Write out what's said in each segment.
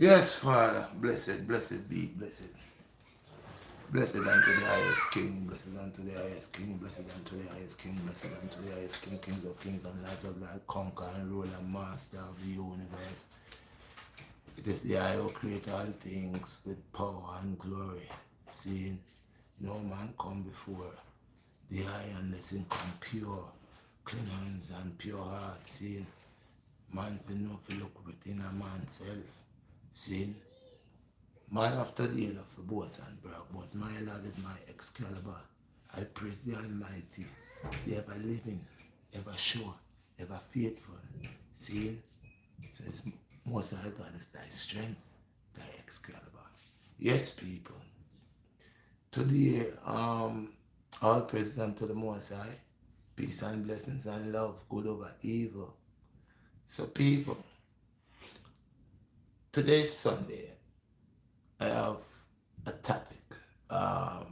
Yes, Father, blessed, blessed be, blessed. Blessed unto the highest King, blessed unto the highest King, blessed unto the highest King, blessed unto the highest King, kings of kings and lords of lords, conquer and rule and master of the universe. It is the I who create all things with power and glory, seeing no man come before the eye unless him come pure, clean hands and pure heart, seeing man fi know fi look within a man's self, seeing man after the end of the boast and brag, but my Lord is my Excalibur. I praise the Almighty, the ever living, ever sure, ever faithful. Seeing, so it's most high God is thy strength, thy Excalibur. Yes, people. Today, all praise unto the Most High, peace and blessings and love, good over evil. So, people, today's Sunday. I have a topic. Um,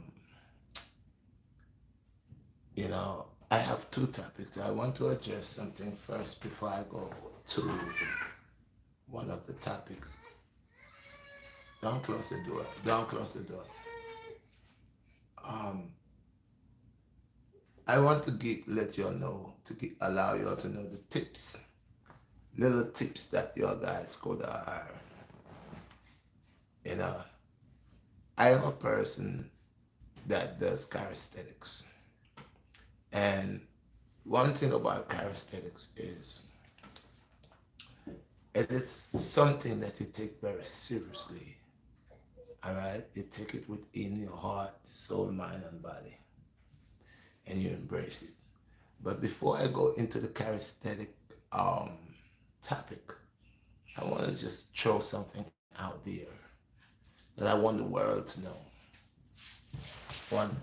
I have two topics. I want to address something first before I go to one of the topics. Don't close the door. Don't close the door. I want to let you all know, allow you all to know the tips, little tips that your guys could, you know, I am a person that does calisthenics. And one thing about calisthenics is it is something that you take very seriously. All right? You take it within your heart, soul, mind, and body, and you embrace it. But before I go into the calisthenic topic, I want to just throw something out there that I want the world to know. One,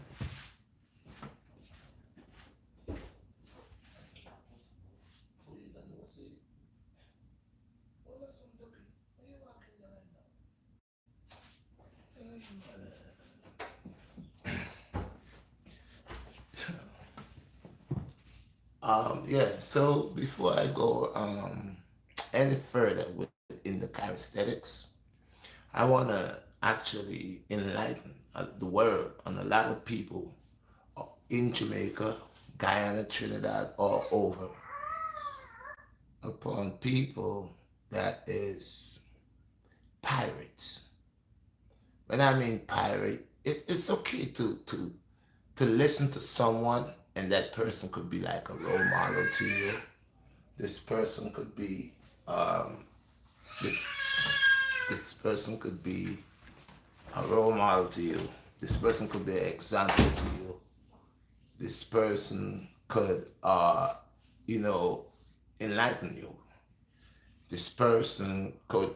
yeah, so before I go any further within the calisthenics, I want to actually enlighten the world and a lot of people in Jamaica, Guyana, Trinidad, all over upon people that is pirates. When I mean pirate, it's okay to listen to someone, and that person could be like a role model to you. This person could be this this person could be a role model to you. This person could be an example to you. This person could you know enlighten you. This person could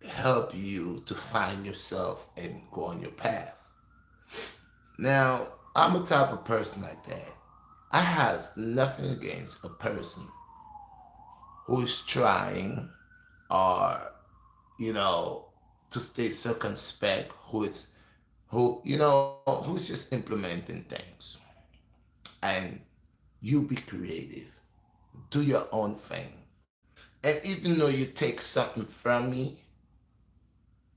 help you to find yourself and go on your path. Now, I'm a type of person like that. I have nothing against a person who is trying or, you know, to stay circumspect, who's just implementing things. And you be creative. Do your own thing. And even though you take something from me,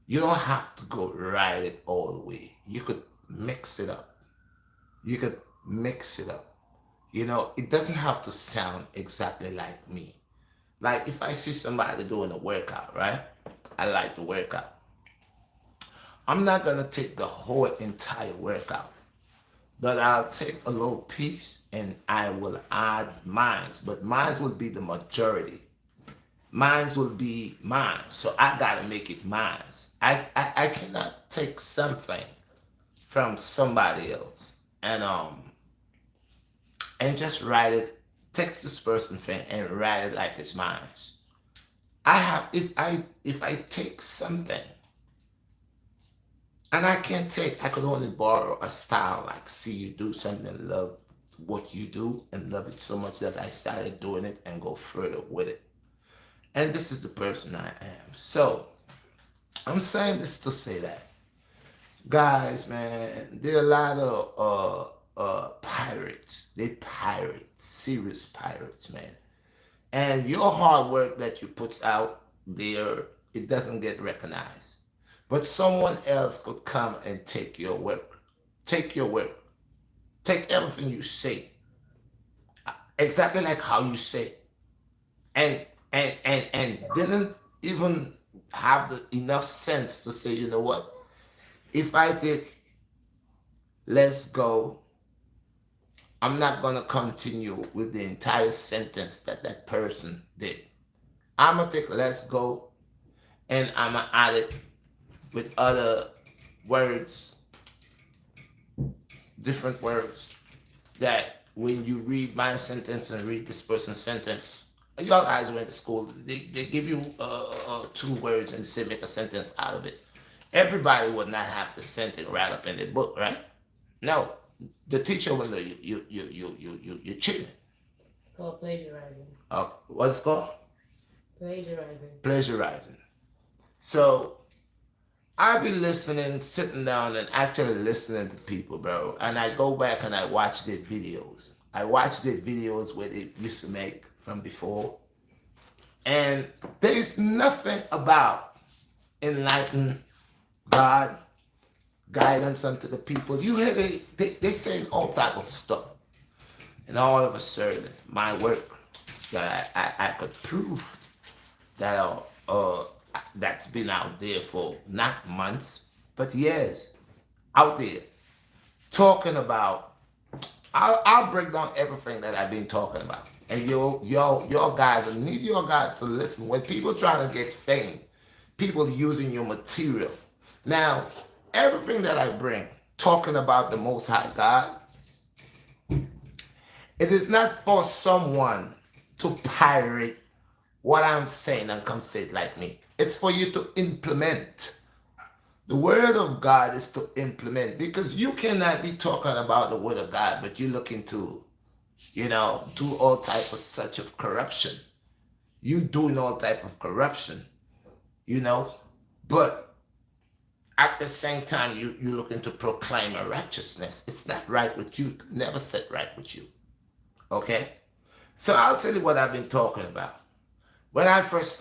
you don't have to go write it all the way. You could mix it up. You could mix it up. It doesn't have to sound exactly like me. Like if I see somebody doing a workout, right? I like the workout. I'm not gonna take the whole entire workout, but I'll take a little piece and I will add mines, but mines will be the majority. Mines will be mine, so I gotta make it mine. I cannot take something from somebody else and just write it, text this person thing and write it like it's mine. I have if I take something and I could only borrow a style like see you do something, love what you do and love it so much that I started doing it and go further with it. And this is the person I am. So I'm saying this to say that, guys, man, there are a lot of pirates. They pirates, serious pirates, man. And your hard work that you put out there, it doesn't get recognized. But someone else could come and take your work. Take your work. Take everything you say. Exactly like how you say. And and didn't even have the enough sense to say, you know what? If I take let's go, I'm not gonna continue with the entire sentence that that person did. I'm gonna take let's go and I'm gonna add it with other words, different words that when you read my sentence and read this person's sentence, y'all guys went to school, they give you 2 words and say make a sentence out of it. Everybody would not have the sentence right up in the book, right? No, the teacher will know you're cheating. It's called plagiarizing. What's it called? Plagiarizing. Plagiarizing. So I be listening, sitting down and actually listening to people, bro. And I go back and I watch their videos. I watch their videos where they used to make from before. And there's nothing about enlighten God, guidance unto the people. You hear they saying all type of stuff. And all of a sudden, my work that I could prove that that's been out there for not months, but years, out there, talking about, I'll break down everything that I've been talking about. And your guys, I need your guys to listen. When people trying to get fame, people using your material. Now, everything that I bring, talking about the Most High God, it is not for someone to pirate what I'm saying and come say it like me. It's for you to implement. The word of God is to implement, because you cannot be talking about the word of God, but you're looking to, do all type of such of corruption. You doing all type of corruption, but at the same time, you're looking to proclaim a righteousness. It's not right with you. Never set right with you. Okay? So I'll tell you what I've been talking about. When I first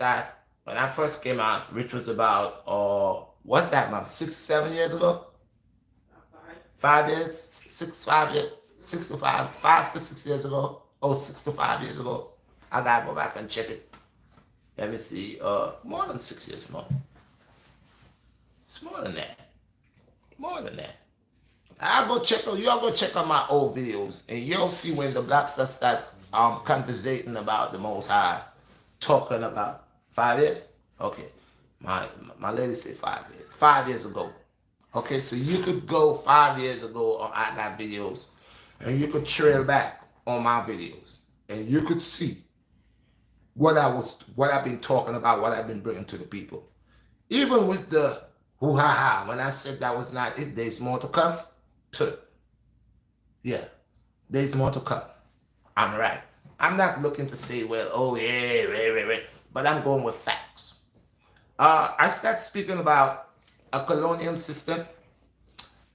came out, which was about, what's that now, 6, 7 years ago? 5 years, 5 years, 6 to 5, 5 to 6 years ago, 6 to 5 years ago. I gotta go back and check it. Let me see, more than 6 years more. It's more than that. More than that. Y'all go check on my old videos, and you'll see when the BlackStar start conversating about the Most High, talking about 5 years. Okay, my lady said 5 years. 5 years ago. Okay, so you could go 5 years ago on I got videos, and you could trail back on my videos, and you could see what I've been talking about, what I've been bringing to the people. Even with the hoo-ha-ha, when I said that was not it, there's more to come. Yeah, there's more to come. I'm right. I'm not looking to say, well, oh yeah, right, but I'm going with facts. I start speaking about a colonial system,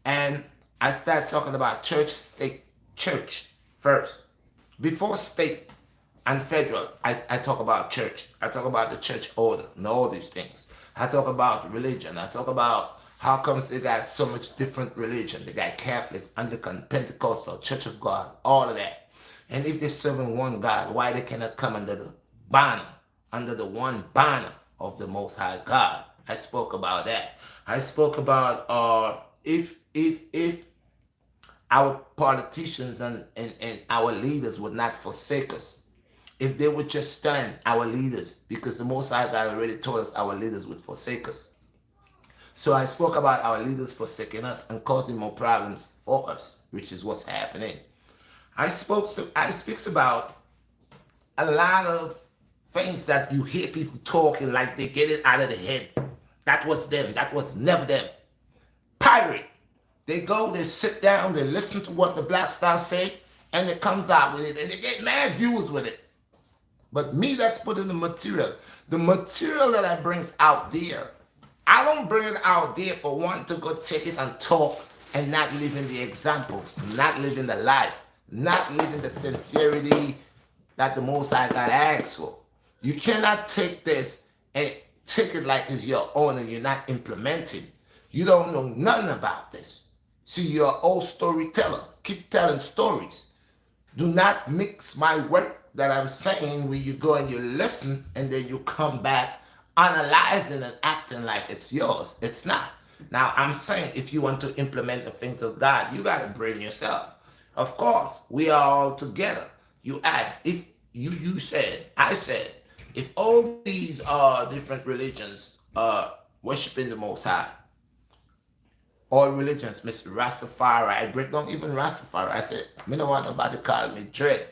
and I start talking about church first. Before state and federal, I talk about church. I talk about the church order and all these things. I talk about religion. I talk about how comes they got so much different religion. They got Catholic, Anglican, Pentecostal, Church of God, all of that. And if they're serving one God, why they cannot come under the banner, under the one banner of the Most High God? I spoke about that. I spoke about if our politicians and our leaders would not forsake us, if they would just stand, our leaders, because the Most High God already told us our leaders would forsake us. So I spoke about our leaders forsaking us and causing more problems for us, which is what's happening. I speaks about a lot of things that you hear people talking like they get it out of the head. That was them. That was never them. Pirate. They go, they sit down, they listen to what the BlackStar say, and it comes out with it, and they get mad views with it. But me, that's putting the material that I brings out there. I don't bring it out there for one to go take it and talk and not living the examples, not living the life, not living the sincerity that the Most High God asks for. You cannot take this and take it like it's your own and you're not implementing. You don't know nothing about this. See, you're an old storyteller. Keep telling stories. Do not mix my work that I'm saying where you go and you listen and then you come back analyzing and acting like it's yours. It's not. Now, I'm saying if you want to implement the things of God, you got to bring yourself. Of course, we are all together. You asked, if you said, I said, if all these different religions are worshiping the Most High, all religions, Miss Rastafari, I break down even Rastafari. I said, me no want nobody call me dread.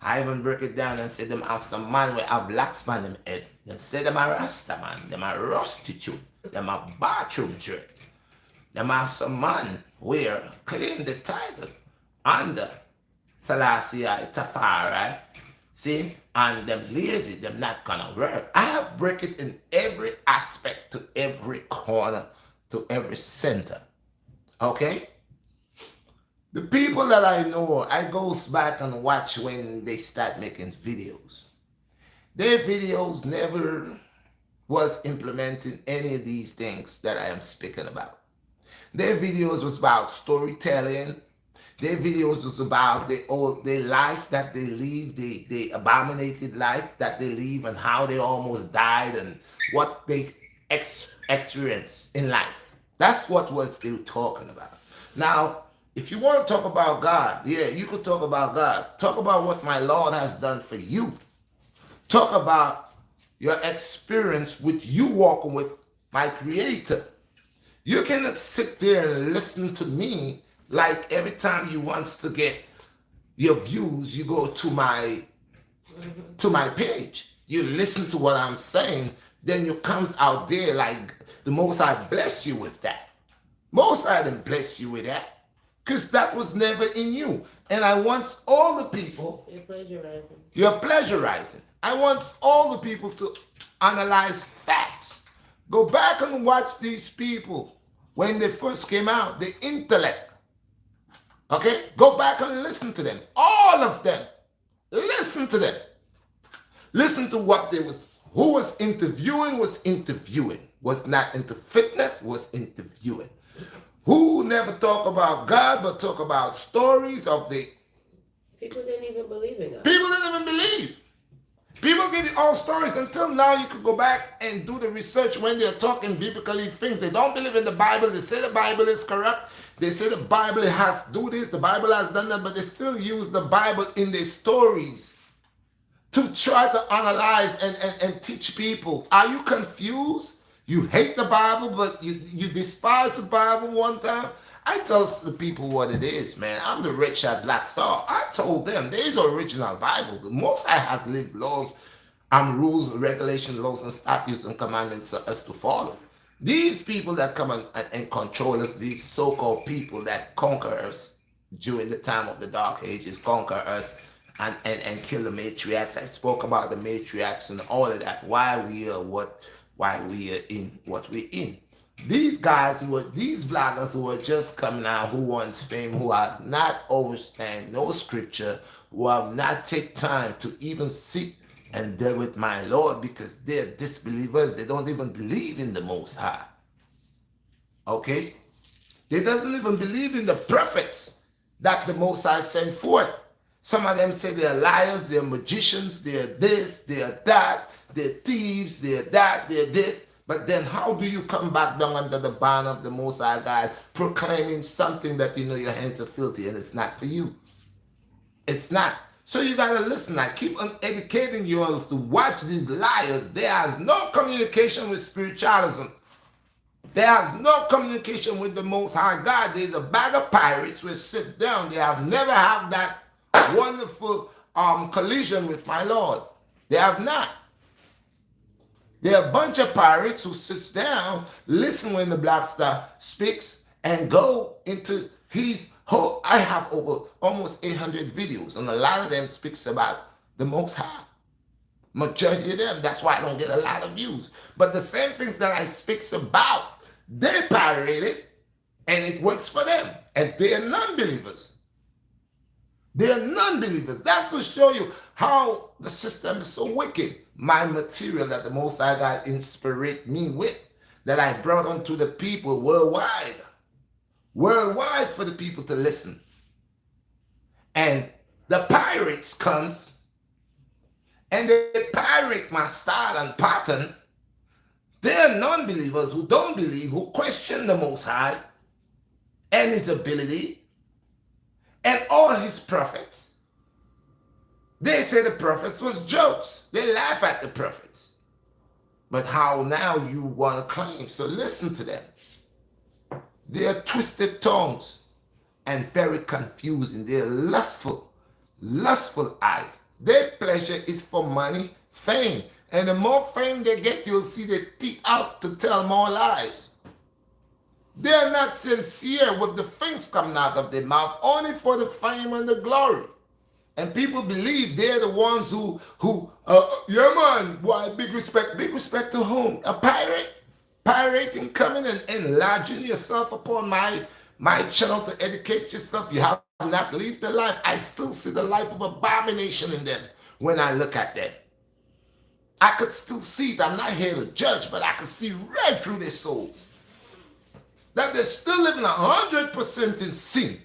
I even break it down and say them have some man where have blacks man them head. They say them a Rasta man, them a prostitute, them a bathroom dread. Them have some man where claim the title under Selassie Tafari. See, and them lazy, them not gonna work. I have break it in every aspect, to every corner, to every center. Okay? The people that I know, I goes back and watch when they start making videos. Their videos never was implementing any of these things that I am speaking about. Their videos was about storytelling. Their videos was about their life that they live, the abominated life that they live, and how they almost died and what they experienced in life. That's what was they were talking about. Now, if you want to talk about God, yeah, you could talk about God. Talk about what my Lord has done for you. Talk about your experience with you walking with my Creator. You cannot sit there and listen to me like every time you want to get your views, you go to my page. You listen to what I'm saying, then you comes out there like the Most High bless you with that. Most High didn't bless you with that, because that was never in you. And I want all the people. You're plagiarizing. You're plagiarizing. I want all the people to analyze facts. Go back and watch these people when they first came out, the intellect. Okay? Go back and listen to them. All of them. Listen to them. Listen to what they was, who was interviewing. Was not into fitness, was interviewing. Who never talk about God, but talk about stories of the... People didn't even believe in God. People didn't even believe. People give you all stories. Until now, you could go back and do the research when they're talking biblically things. They don't believe in the Bible. They say the Bible is corrupt. They say the Bible has do this, the Bible has done that, but they still use the Bible in their stories to try to analyze and teach people. Are you confused? You hate the Bible, but you despise the Bible one time? I tell the people what it is, man. I'm the Redshot BlackStar. I told them there is an original Bible. Most I have lived laws, rules, regulations, laws, and statutes and commandments for us to follow. These people that come and control us, these so-called people that conquer us during the time of the Dark Ages, conquer us and kill the matriarchs. I spoke about the matriarchs and all of that. Why we are in what we're in. These guys these vloggers who are just coming out, who wants fame, who has not understand no scripture, who have not take time to even seek and deal with my Lord, because they're disbelievers. They don't even believe in the Most High. Okay? They doesn't even believe in the prophets that the Most High sent forth. Some of them say they're liars, they're magicians, they're this, they're that, they're thieves, they're that, they're this. But then how do you come back down under the banner of the Most High God, proclaiming something that you know your hands are filthy and it's not for you? It's not. So you gotta listen. I keep on educating you all to watch these liars. There is no communication with spiritualism. There is no communication with the Most High God. There's a bag of pirates who sit down. They have never had that wonderful collision with my Lord. They have not. They're a bunch of pirates who sits down, listen when the BlackStar speaks, and go into his whole... I have over almost 800 videos, and a lot of them speaks about the Most High. Majority of them, that's why I don't get a lot of views. But the same things that I speaks about, they pirate it, and it works for them. And they're non-believers. They're non-believers. That's to show you how the system is so wicked. my material that the Most High God inspired me with, that I brought unto the people worldwide for the people to listen. And the pirates comes and they pirate my style and pattern. They're non-believers who don't believe, who question the Most High and his ability and all his prophets. They say the prophets was jokes. They laugh at the prophets. But how now you want to claim? So listen to them. They are twisted tongues and very confusing. They're lustful eyes. Their pleasure is for money, fame. And the more fame they get, you'll see they peek out to tell more lies. They're not sincere with the things coming out of their mouth, only for the fame and the glory. And people believe they're the ones who yeah man, why big respect to whom? A pirate? Pirating, coming and enlarging yourself upon my channel to educate yourself. You have not lived the life. I still see the life of abomination in them when I look at them. I could still see it. I'm not here to judge, but I could see right through their souls that they're still living 100% in sin.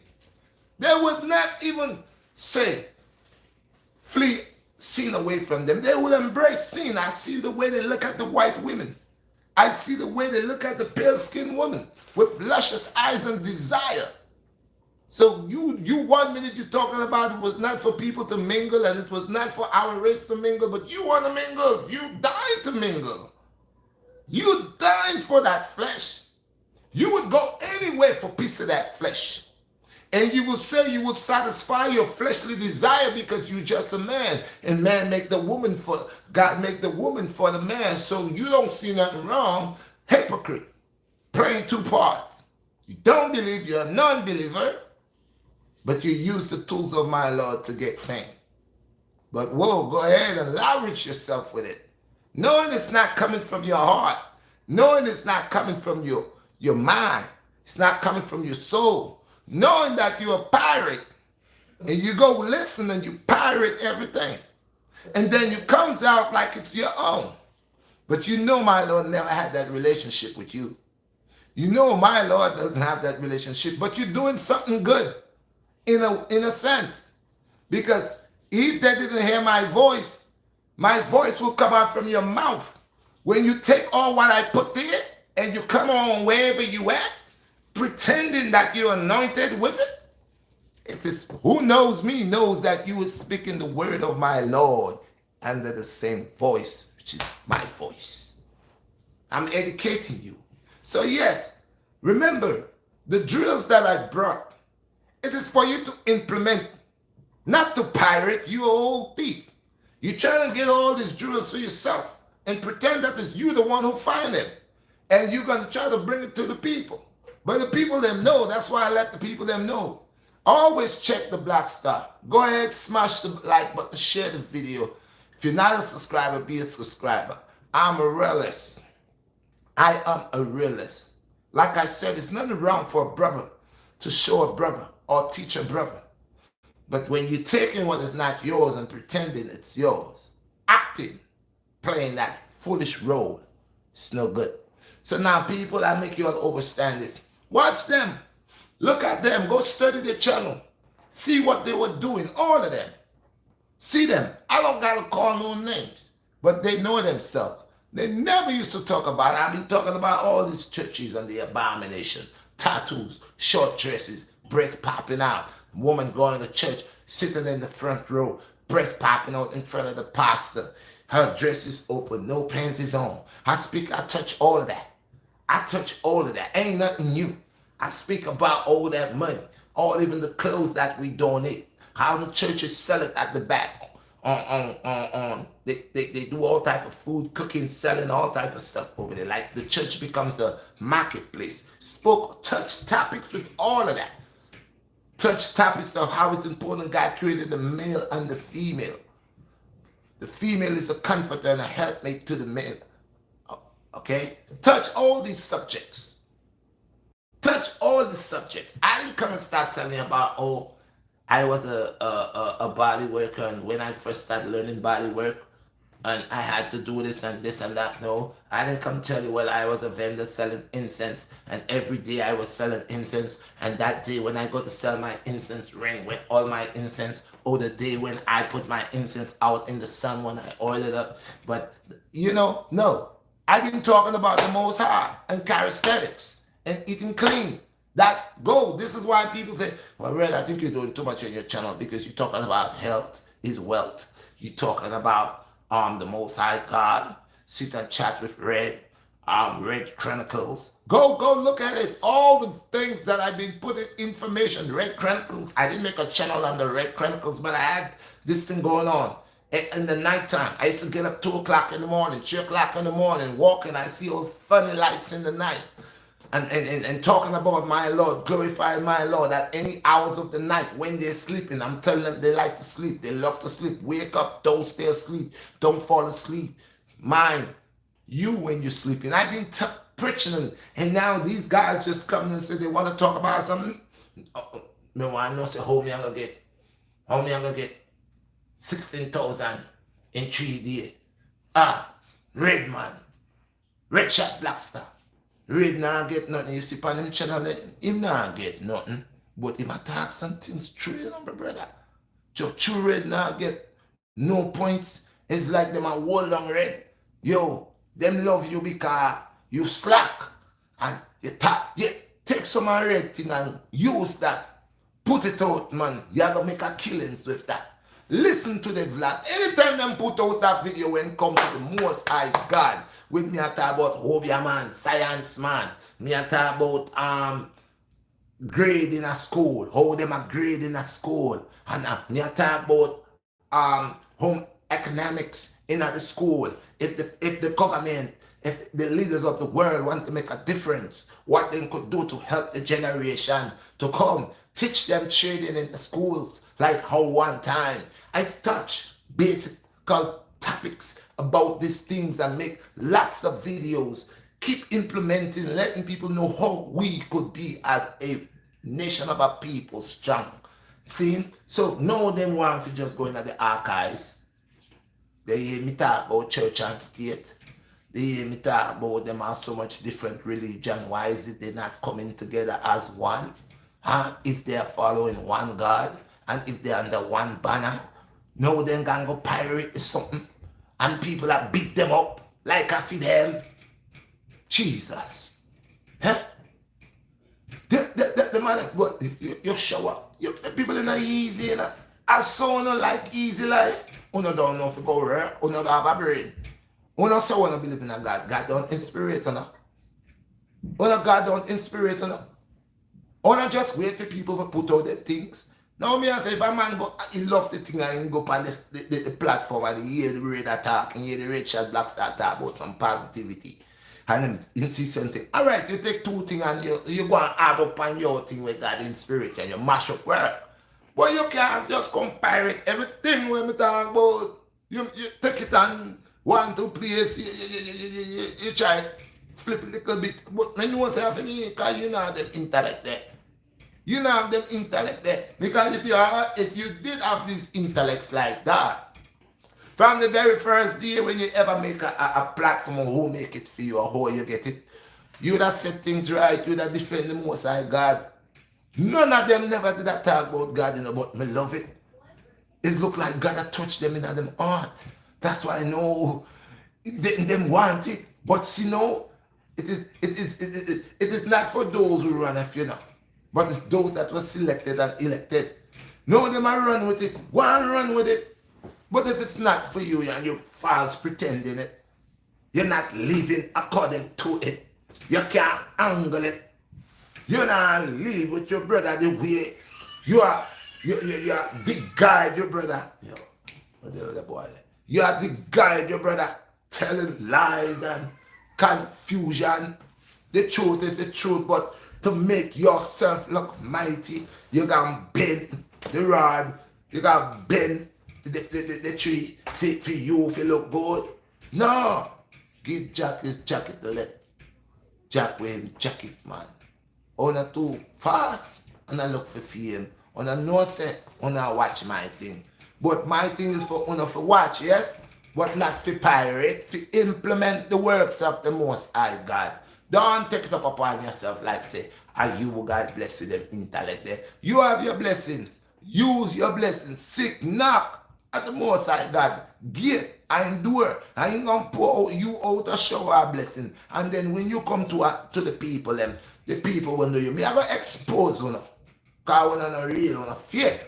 They would not even say, flee sin away from them. They will embrace sin. I see the way they look at the white women. I see the way they look at the pale-skinned woman with luscious eyes and desire. So you 1 minute you're talking about it was not for people to mingle and it was not for our race to mingle, but you want to mingle. You died to mingle. You died for that flesh. You would go anywhere for a piece of that flesh. And you will say you would satisfy your fleshly desire because you're just a man. And man make the woman for, God make the woman for the man. So you don't see nothing wrong. Hypocrite. Playing two parts. You don't believe, you're a non-believer. But you use the tools of my Lord to get fame. But whoa, go ahead and lavish yourself with it. Knowing it's not coming from your heart. Knowing it's not coming from your mind. It's not coming from your soul. Knowing that you're a pirate and you go listen and you pirate everything. And then it comes out like it's your own. But you know my Lord never had that relationship with you. You know my Lord doesn't have that relationship, but you're doing something good in a sense. Because if they didn't hear my voice will come out from your mouth. When you take all what I put there and you come on wherever you at, pretending that you're anointed with it. It is, who knows me knows that you are speaking the word of my Lord under the same voice, which is my voice. I'm educating you. So yes, remember, the drills that I brought, it is for you to implement, not to pirate. You old thief. You're trying to get all these drills for yourself and pretend that it's you the one who find them. And you're going to try to bring it to the people. But the people them know. That's why I let the people them know. Always check the Black Star. Go ahead, smash the like button, share the video. If you're not a subscriber, be a subscriber. I'm a realist. I am a realist. Like I said, it's nothing wrong for a brother to show a brother or teach a brother. But when you're taking what is not yours and pretending it's yours, acting, playing that foolish role, it's no good. So now people, I make you all understand this. Watch them. Look at them. Go study their channel. See what they were doing. All of them. See them. I don't got to call no names. But they know themselves. They never used to talk about it. I've been talking about all these churches and the abomination. Tattoos, short dresses, breasts popping out. Woman going to church, sitting in the front row, breast popping out in front of the pastor. Her dress is open, no panties on. I touch all of that. I touch all of that. Ain't nothing new. I speak about all that money, all even the clothes that we donate, how the churches sell it at the back. They do all type of food, cooking, selling all type of stuff over there. Like the church becomes a marketplace. Touch topics with all of that. Touch topics of how it's important God created the male and the female. The female is a comforter and a helpmate to the male. Okay? Touch all these subjects. Touch all the subjects. I didn't come and start telling you about, I was a body worker, and when I first started learning body work, and I had to do this and this and that. No, I didn't come tell you, well, I was a vendor selling incense, and every day I was selling incense. And that day when I go to sell my incense ring with all my incense, or the day when I put my incense out in the sun when I oil it up. But, no. I've been talking about the Most High and calisthenics and eating clean. This is why people say, well, Red, I think you're doing too much on your channel because you're talking about health is wealth. You're talking about the Most High God. Sit and chat with Red, Red Chronicles. Go look at it. All the things that I've been putting information, Red Chronicles. I didn't make a channel on the Red Chronicles, but I had this thing going on. In the nighttime, I used to get up 2 o'clock in the morning, 3 o'clock in the morning, walking. I see all funny lights in the night. And talking about my Lord, glorifying my Lord at any hours of the night when they're sleeping. I'm telling them they like to sleep. They love to sleep. Wake up. Don't stay asleep. Don't fall asleep. Mind you when you're sleeping. I've been preaching, and now these guys just come and say they want to talk about something. No, I know. Say, how me I'm going to get 16,000 in 3 days. Red man. Redshot BlackStar. Red nah get nothing. You see on him channel, him nah get nothing. But him attack some things true, brother. True Red nah get no points. It's like them a hold on Red. Yo, them love you because you slack. And you take some of Red thing and use that. Put it out, man. You have to make a killings with that. Listen to the vlog. Anytime them put out that video when come to the Most High God, with me I talk about Hobia man, science man. Me I talk about grade in a school, how them are grade in a school. And me I talk about home economics in the school. If the government, if the leaders of the world want to make a difference, what they could do to help the generation to come. Teach them trading in the schools, like how one time I touch basic topics about these things and make lots of videos. Keep implementing, letting people know how we could be as a nation of a people strong. See? So no them want to just go into the archives. They hear me talk about church and state. They hear me talk about them are so much different religion. Why is it they're not coming together as one? If they are following one God and if they're under one banner, no, then can go pirate is something. And people that beat them up like I feed them. Jesus. Huh? The man, what, you show up. The people are not easy, you know. As so no like easy life. Uno don't know if you go where, uno don't have a brain. Uno so wanna believe in a God. God don't inspire it, you know. Uno God don't inspire it, you know. Or not just wait for people to put out their things. Now me I say if a man go, he love the thing and he go on the platform and he hear the radar talk and hear the Redshot BlackStar talk about some positivity. And then he see something. Alright, you take 2 things and you go and add up on your thing with God in spirit and you mash up well. But you can't just compare it. Everything when we talk about, you take it and one, 2 place, you try flip a little bit. But when you want to have any, because you know have them intellect there. You know have them intellect there. Because if you did have these intellects like that, from the very first day when you ever make a platform or who make it for you or how you get it, you would have set things right, you would have defend the Most High God. None of them never did that talk about God, but me love it. It look like God had touched them in them heart. That's why I know them want it. But you know, it is not for those who run a funeral, but it's those that were selected and elected. No, them are run with it. Go and run with it. But if it's not for you and you're false pretending it, you're not living according to it. You can't angle it. You not live with your brother the way you are the guide your brother. Yo, what the other boy? You are the guide your brother, telling lies and confusion. The truth is the truth, but to make yourself look mighty, you can bend the rod, you can bend the tree for you if you look good. No, give Jack his jacket to let Jack wear him jacket, man. Ona too fast and I look for fame. Ona know say, ona watch my thing. But my thing is for una for watch, yes? but not for pirate, for implement the works of the Most High God. Don't take it up upon yourself like say, are you God bless you them intellect there. You have your blessings. Use your blessings. Seek, knock at the Most High God. Get and endure. I ain't gonna pour you out a shower of blessing. And then when you come to the people, them, the people will know you. Me, I gonna expose you now. Because we're not real, we're not fake.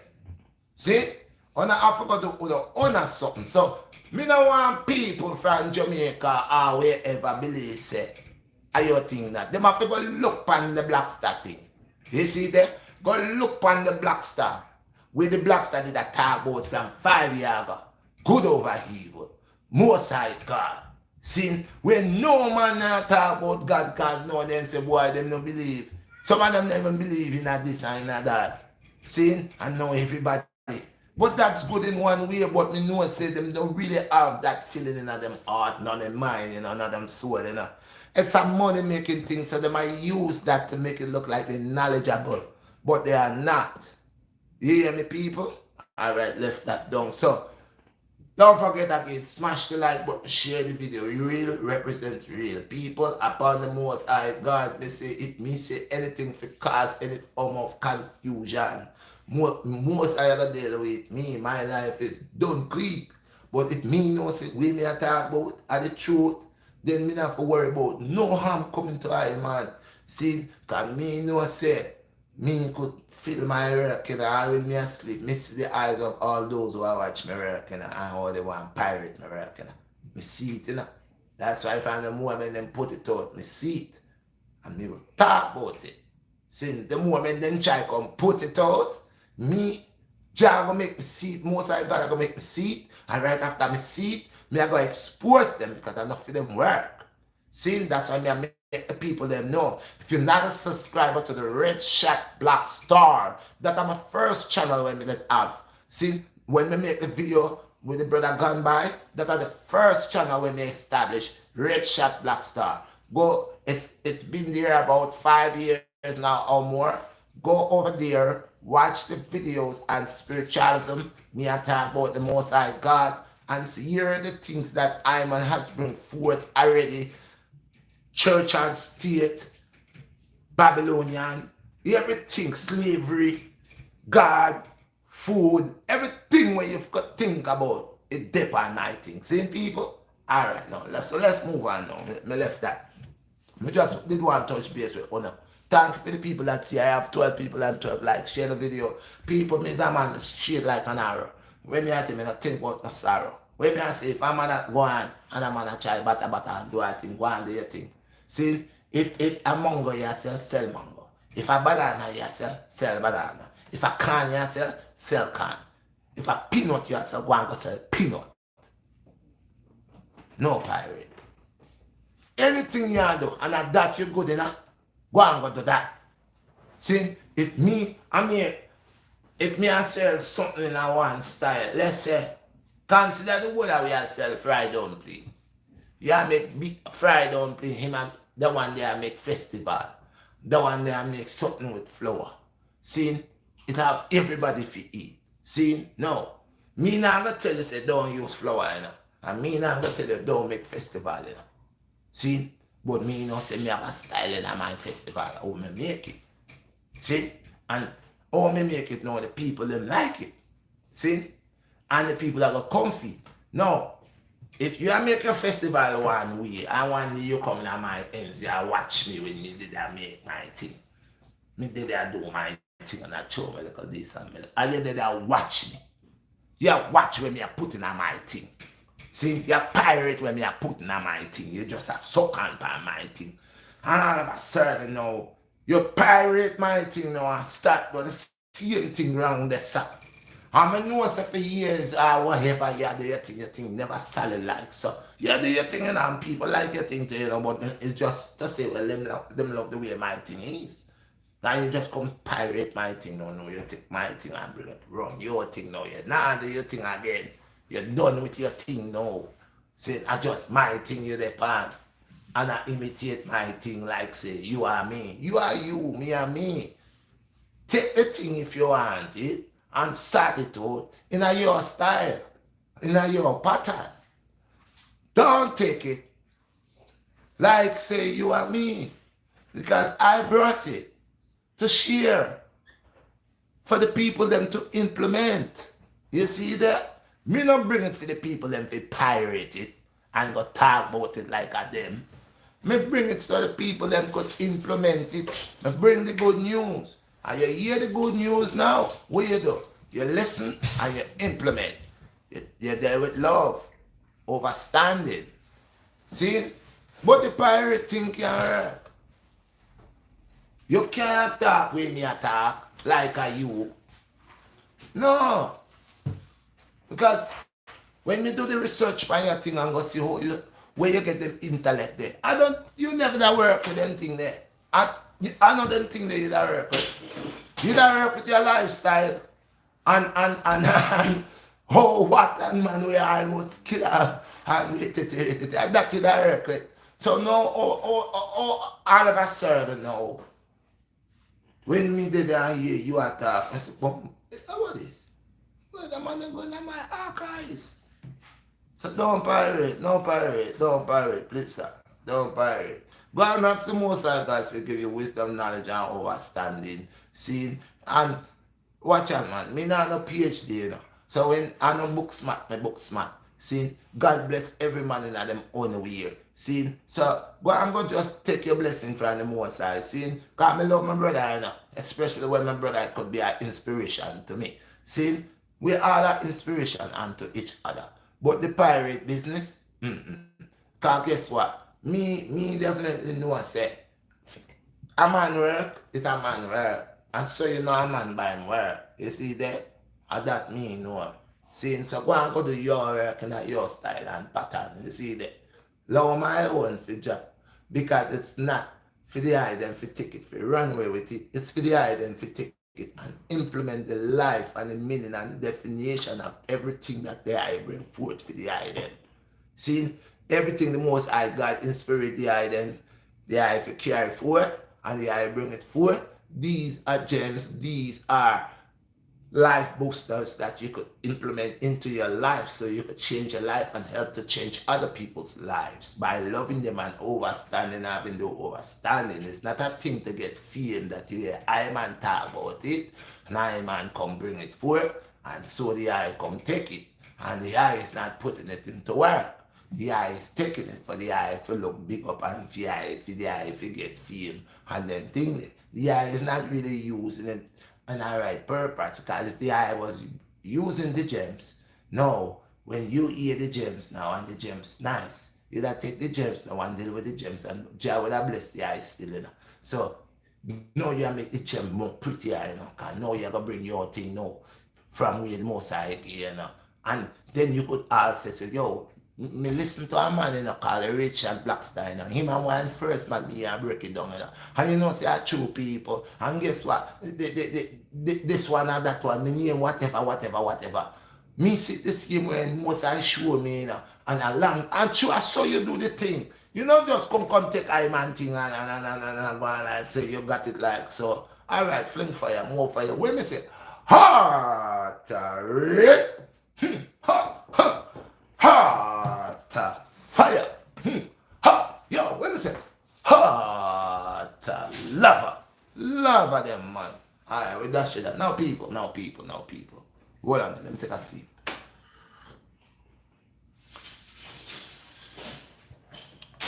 See? On I forgot to honor something. So, me don't want people from Jamaica or wherever believe say, are you think that? They have to go look on the BlackStar thing. You see there? Go look on the BlackStar. Where the BlackStar did a talk about from 5 years ago. Good over evil. Most High God. See? When no man talk about God can't know, then say, boy, them don't believe. Some of them never believe in this and in that. See? And now everybody. But that's good in one way, but me know say them don't really have that feeling in them heart, none in mind, none of them soul, It's a money making thing, so they might use that to make it look like they're knowledgeable, but they are not. You hear me, people? Alright, left that down. So don't forget again, smash the like button, share the video. Real represent real people upon the Most High God. Me say if me say anything for cause any form of confusion. Most I ever deal with me, my life is done quick. But if me know say we me talk about are the truth, then me not have to worry about no harm coming to I man. See, cause me know say me could feel my work and when me asleep, me see the eyes of all those who are watch me work and how they want pirate me work. Me see it, That's why if I'm the moment them put it out, me see it. And me will talk about it. Since the moment them try come put it out, me, Jah gonna make me see it, Most High God gonna make me see it, and right after me see it, me I gonna expose them because enough for them work. See, that's why me I make the people them know. If you're not a subscriber to the Redshot Black Star, that's my first channel when me that have. See, when me make the video with the brother gone by, that are the first channel when me establish Redshot Black Star. Go, it's been there about 5 years now or more. Go over there, watch the videos on spiritualism. Me I talk about the Most High God, and here are the things that Iman has brought forth already. Church and state, Babylonian, everything, slavery, God, food, everything where you've got to think about, it depends on I think. Same people? Alright, now let's move on now. Me left that. I just did one touch base with honor. Thank you for the people that see I have 12 people and 12 likes. Share the video. People, me a man straight like an arrow. When me I say, me not think about no sorrow. When me I say, if I'm gonna go on and I'm gonna try butter and do a thing, go on do your thing. See, if a mango yourself, sell mango. If a banana yourself, sell banana. If a can yourself, sell can. If a peanut yourself, go and go sell peanut. No pirate. Anything you do, and at that you're good enough, go and go do that. See, if me I sell something in a one style, let's say, consider the whole of we sell fried dumpling. You make big fried dumpling, him and the one there make festival. The one there make something with flour. See, it have everybody for eat. See, no. Me not gonna tell you say don't use flour, And me not gonna tell you don't make festival, See? But me not say me have a style in my festival, how me make it. See? And how me make it now, the people them like it. See? And the people that got comfy. Now, if you make a festival one way, and one day you come in my ends, you watch me when me did I make my thing. Me did I do my thing and I show me like this and me. And you did I watch me. You watch when me I put in my thing. See, you pirate when me I put in my thing. You just a suck on my thing. And all of a sudden now, you pirate my thing now and start doing the same thing around the side. I know say for years or whatever you do your thing never solid like so. You do your thing and people like your thing too, but it's just to say, well, them love the way my thing is. Now you just come pirate my thing, no, you take my thing and bring it wrong. Your thing now, you now do your thing again. You're done with your thing now. Say, I just my thing you depend. And I imitate my thing like say, you are me. You are you, me are me. Take the thing if you want it and start it out in your style, in your pattern. Don't take it like say you and me, because I brought it to share for the people them to implement. You see that? Me not bring it for the people them to pirate it and go talk about it like a them. Me bring it so the people them could implement it. Me bring the good news. And you hear the good news now, what you do? You listen and you implement. You're there with love, understanding. See? But the pirate thing can't work. You can't talk with me talk like a you. No. Because when you do the research by your thing and go see how you, where you get the intellect there. You never da work with them thing there. I know them thing there you da work with. You da work with your lifestyle and oh what and man we are almost kill off and that's you da work with. So now all of a sudden now, when me did I hear you at I said, what is? Well, the man going in my archives. So don't pirate, don't pirate, please sir. Don't pirate. Go and ask the Most High God to give you wisdom, knowledge, and understanding. See, and watch out, man. Me not no PhD, you know. So when I no book smart, me book smart. See, God bless every man in them own way. See, so go and go just take your blessing from the Most High. See, because me love my brother, you know. Especially when my brother could be an inspiration to me. See, we all are inspiration unto each other. But the pirate business, because guess what? Me definitely know I say, a man work is a man work. And so you know a man by him work. You see that? And that me know. See, so go and go do your work and your style and pattern. You see that? Love my own for job. Because it's not for the eye them for take it, for run away with it. It's for the eye them for take it and implement the life and the meaning and the definition of everything that the eye bring forth for the eye them. See, everything the Most High God inspired the eye them, the eye for carry forth and the eye bring it forth. These are gems, these are life boosters that you could implement into your life so you could change your life and help to change other people's lives by loving them and overstanding, having the overstanding. It's not a thing to get fame that you hear I man talk about it and I man come bring it forth and so the eye come take it and the eye is not putting it into work. The eye is taking it for the eye to look big up and for the eye to get fame and then thing. The eye is not really using it and a right purpose, because if the eye was using the gems, no, when you hear the gems now and the gems nice, you gotta take the gems now and deal with the gems and Jah will bless the eye still, you know. So now you make the gem more prettier, you know, because now you're gonna bring your thing now from where the Most High, you know. And then you could also say, yo, me listen to a man, you know, called Redshot BlackStar, you know. Him and one first man, me and break it down, you know. And you know, say I true people. And guess what? This one and that one, me name whatever. Me see the scheme when most I show me, you know, and along, and true, I saw you do the thing. You know, just come take I man thing and go and say you got it like so. Alright, fling fire, more fire. When me say, heart red, heart fire. Yo, when me say, heart lava them man. Alright, we dash it. Now people. Hold on, let me take a sip.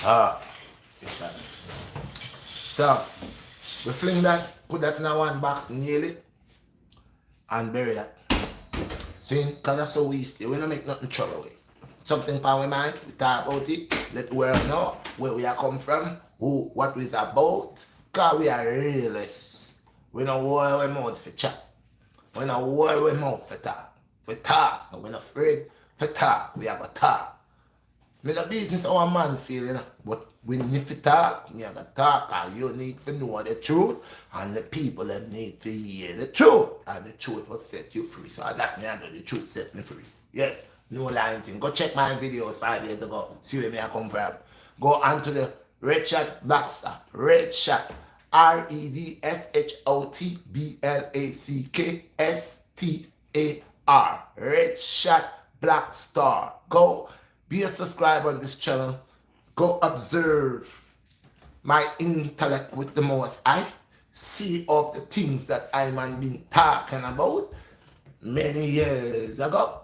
Yes, sir. So, we fling that, put that in one box, nail it, and bury that. See, because that's how we stay. We don't make nothing trouble with. Something for we mind, we talk about it, let the world know where we are come from, what we is about, because we are realists. We don't worry our mouth for chat. We don't worry our mouth for talk. We talk, and we're not afraid for talk. We have a talk. Me the business our man feel, you know. But when me fi talk, me have a talk, and you need to know the truth, and the people that need to hear the truth, and the truth will set you free. So that me I know the truth set me free. Yes, no lying thing. Go check my videos 5 years ago, see where me I come from. Go onto the Redshot BlackStar, Redshot, REDSHOT BLACKSTAR, Redshot BlackStar. Go Be a subscriber on this channel. Go observe my intellect with the most I see of the things that I man been talking about many years ago.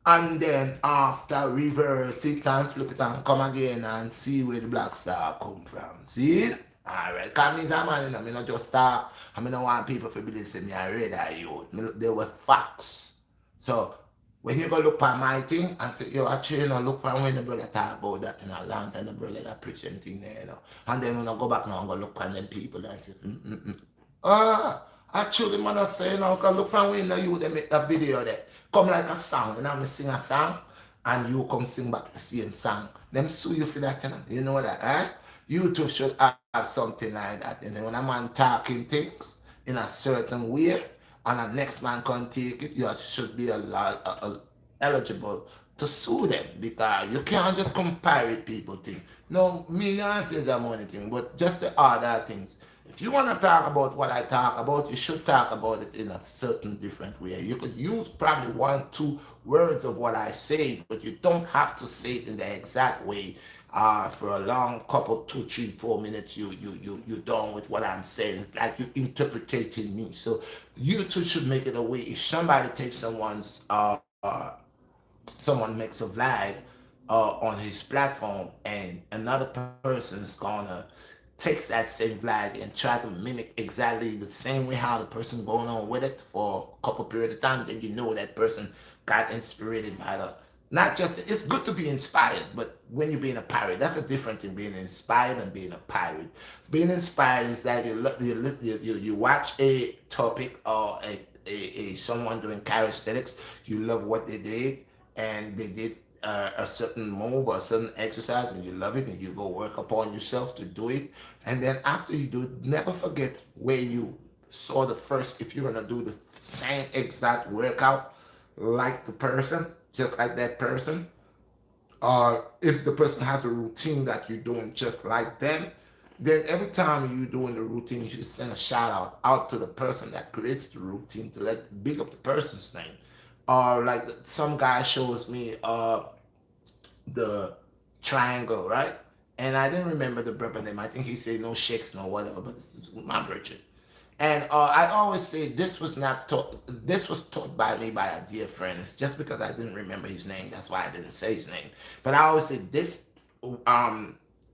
And then after reverse it and flip it and come again and see where the Black Star come from. See? Alright, cause me's a man, I mean not just talk. I mean I want people to believe me I read that you. They were facts. So when you go look at my thing and say, yo, actually, you know, look for when the brother talk about that in a long time, the brother that preaching thing there, you know. And then when I go back now and go look at them people and say, actually, man, I say, you know, because look from when you they make a video there. Come like a song, you know, me sing a song, and you come sing back the same song. Them sue you for that, you know. You know that, right? You too should have something like that. You know, when a man talking things in a certain way, and the next man can take it, you should be eligible to sue them because you can't just compare it people thing. No, me not say the money thing, but just the other things. If you want to talk about what I talk about, you should talk about it in a certain different way. You could use probably 1-2 words of what I say, but you don't have to say it in the exact way. For a long couple, 2, 3, 4 minutes, you done with what I'm saying. It's like you interpreting me. So you too should make it a way. If somebody takes someone makes a vlog on his platform and another person's gonna takes that same vlog and try to mimic exactly the same way how the person going on with it for a couple period of time, then you know that person got inspired by the not just it's good to be inspired, but when you're being a pirate, that's a different thing being inspired and being a pirate. Being inspired is that you watch a topic or a someone doing calisthenics, you love what they did and they did a certain move or a certain exercise and you love it and you go work upon yourself to do it, and then after you do it, never forget where you saw the first. If you're gonna do the same exact workout like the person, just like that person, or if the person has a routine that you're doing just like them, then every time you're doing the routine, you should send a shout out to the person that creates the routine to let big up the person's name. Or like some guy shows me the triangle, right? And I didn't remember the brother name. I think he said no shakes, no whatever, but this is my virgin. And I always say this was not taught. This was taught by me by a dear friend. It's just because I didn't remember his name, that's why I didn't say his name. But I always say this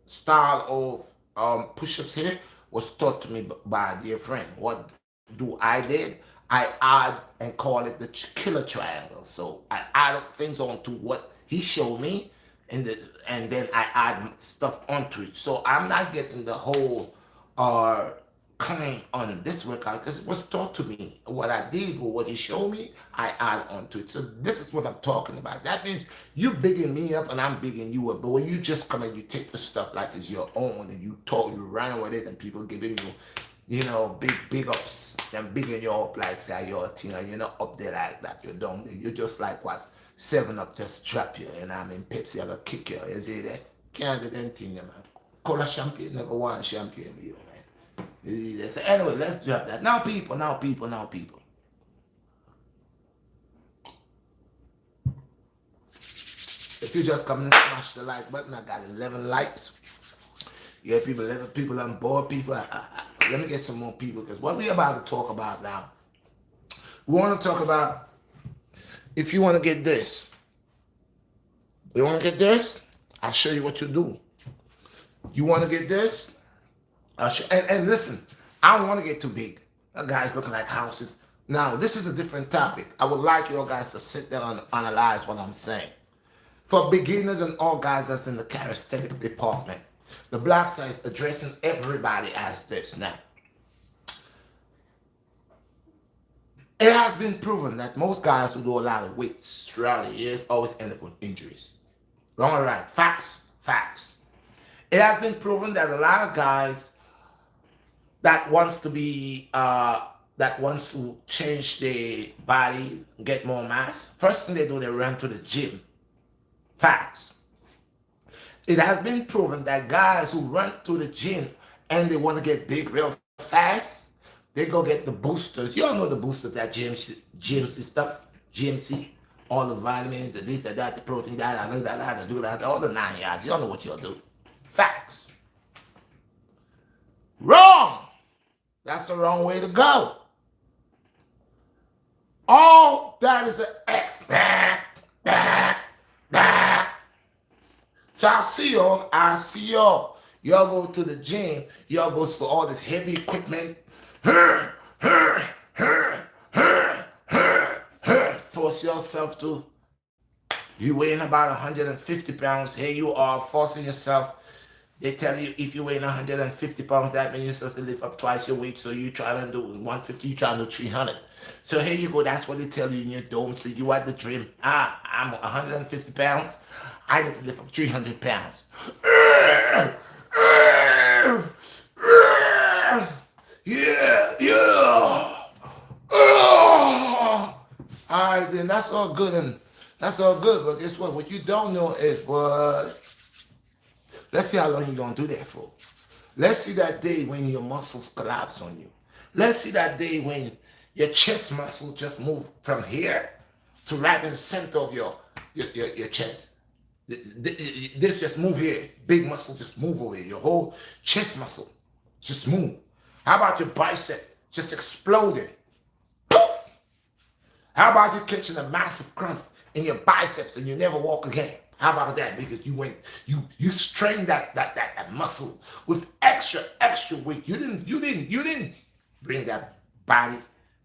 style of push-ups here was taught to me by a dear friend. What do I did? I add and call it the killer triangle. So I add things onto what he showed me, and then I add stuff onto it. So I'm not getting the whole claim on this workout because it was taught to me. What I did or what he showed me, I add onto it. So this is what I'm talking about. That means you bigging me up and I'm bigging you up. But when you just come and you take the stuff like it's your own and you talk, you run with it, and people giving you, you know, big ups and bigging you up like say you're a thing, and you're not up there like that. You're down there. You're just like what 7-Up just trap you, and I mean Pepsi I gonna kick you. You see that? Can't do anything, man. Cola champagne never want champagne with you, man. You see that? So anyway, let's drop that. Now people. If you just come and smash the like button, I got 11 likes. Yeah, people, 11 people on board. People, let me get some more people because what we're about to talk about now, we want to talk about if you want to get this. You want to get this? I'll show you what you do. You want to get this? And listen, I don't want to get too big. That guy's looking like houses. Now, this is a different topic. I would like you guys to sit there and analyze what I'm saying. For beginners and all guys that's in the calisthenic department, the BlackStar is addressing everybody as this now. It has been proven that most guys who do a lot of weights throughout the years always end up with injuries. Wrong or right? Facts. It has been proven that a lot of guys that wants to change their body, get more mass, first thing they do, they run to the gym. Facts. It has been proven that guys who run to the gym and they want to get big real fast, they go get the boosters. You all know the boosters at GMC stuff, GMC, all the vitamins, the this, the that, the protein, that, the do that, all the 9 yards. You don't know what you'll do. Facts. Wrong. That's the wrong way to go. All that is an X. So I'll see y'all. Y'all go to the gym. Y'all go to all this heavy equipment. Force yourself to. You weighing about 150 pounds. Here you are forcing yourself. They tell you if you weigh 150 pounds, that means you're supposed to lift up twice your weight. So you try to do 150, you try to do 300. So here you go. That's what they tell you in your dome. So you at the gym. I'm 150 pounds. I need to lift up 300 pounds. Yeah. All right, then that's all good and that's all good. But guess what? What you don't know is what. Let's see how long you're gonna do that for. Let's see that day when your muscles collapse on you. Let's see that day when your chest muscle just move from here to right in the center of your chest. This just move here. Big muscle just move over here. Your whole chest muscle just move. How about your bicep just exploding? Poof! How about you catching a massive cramp in your biceps and you never walk again? How about that? Because you strained that muscle with extra weight. You didn't bring that body,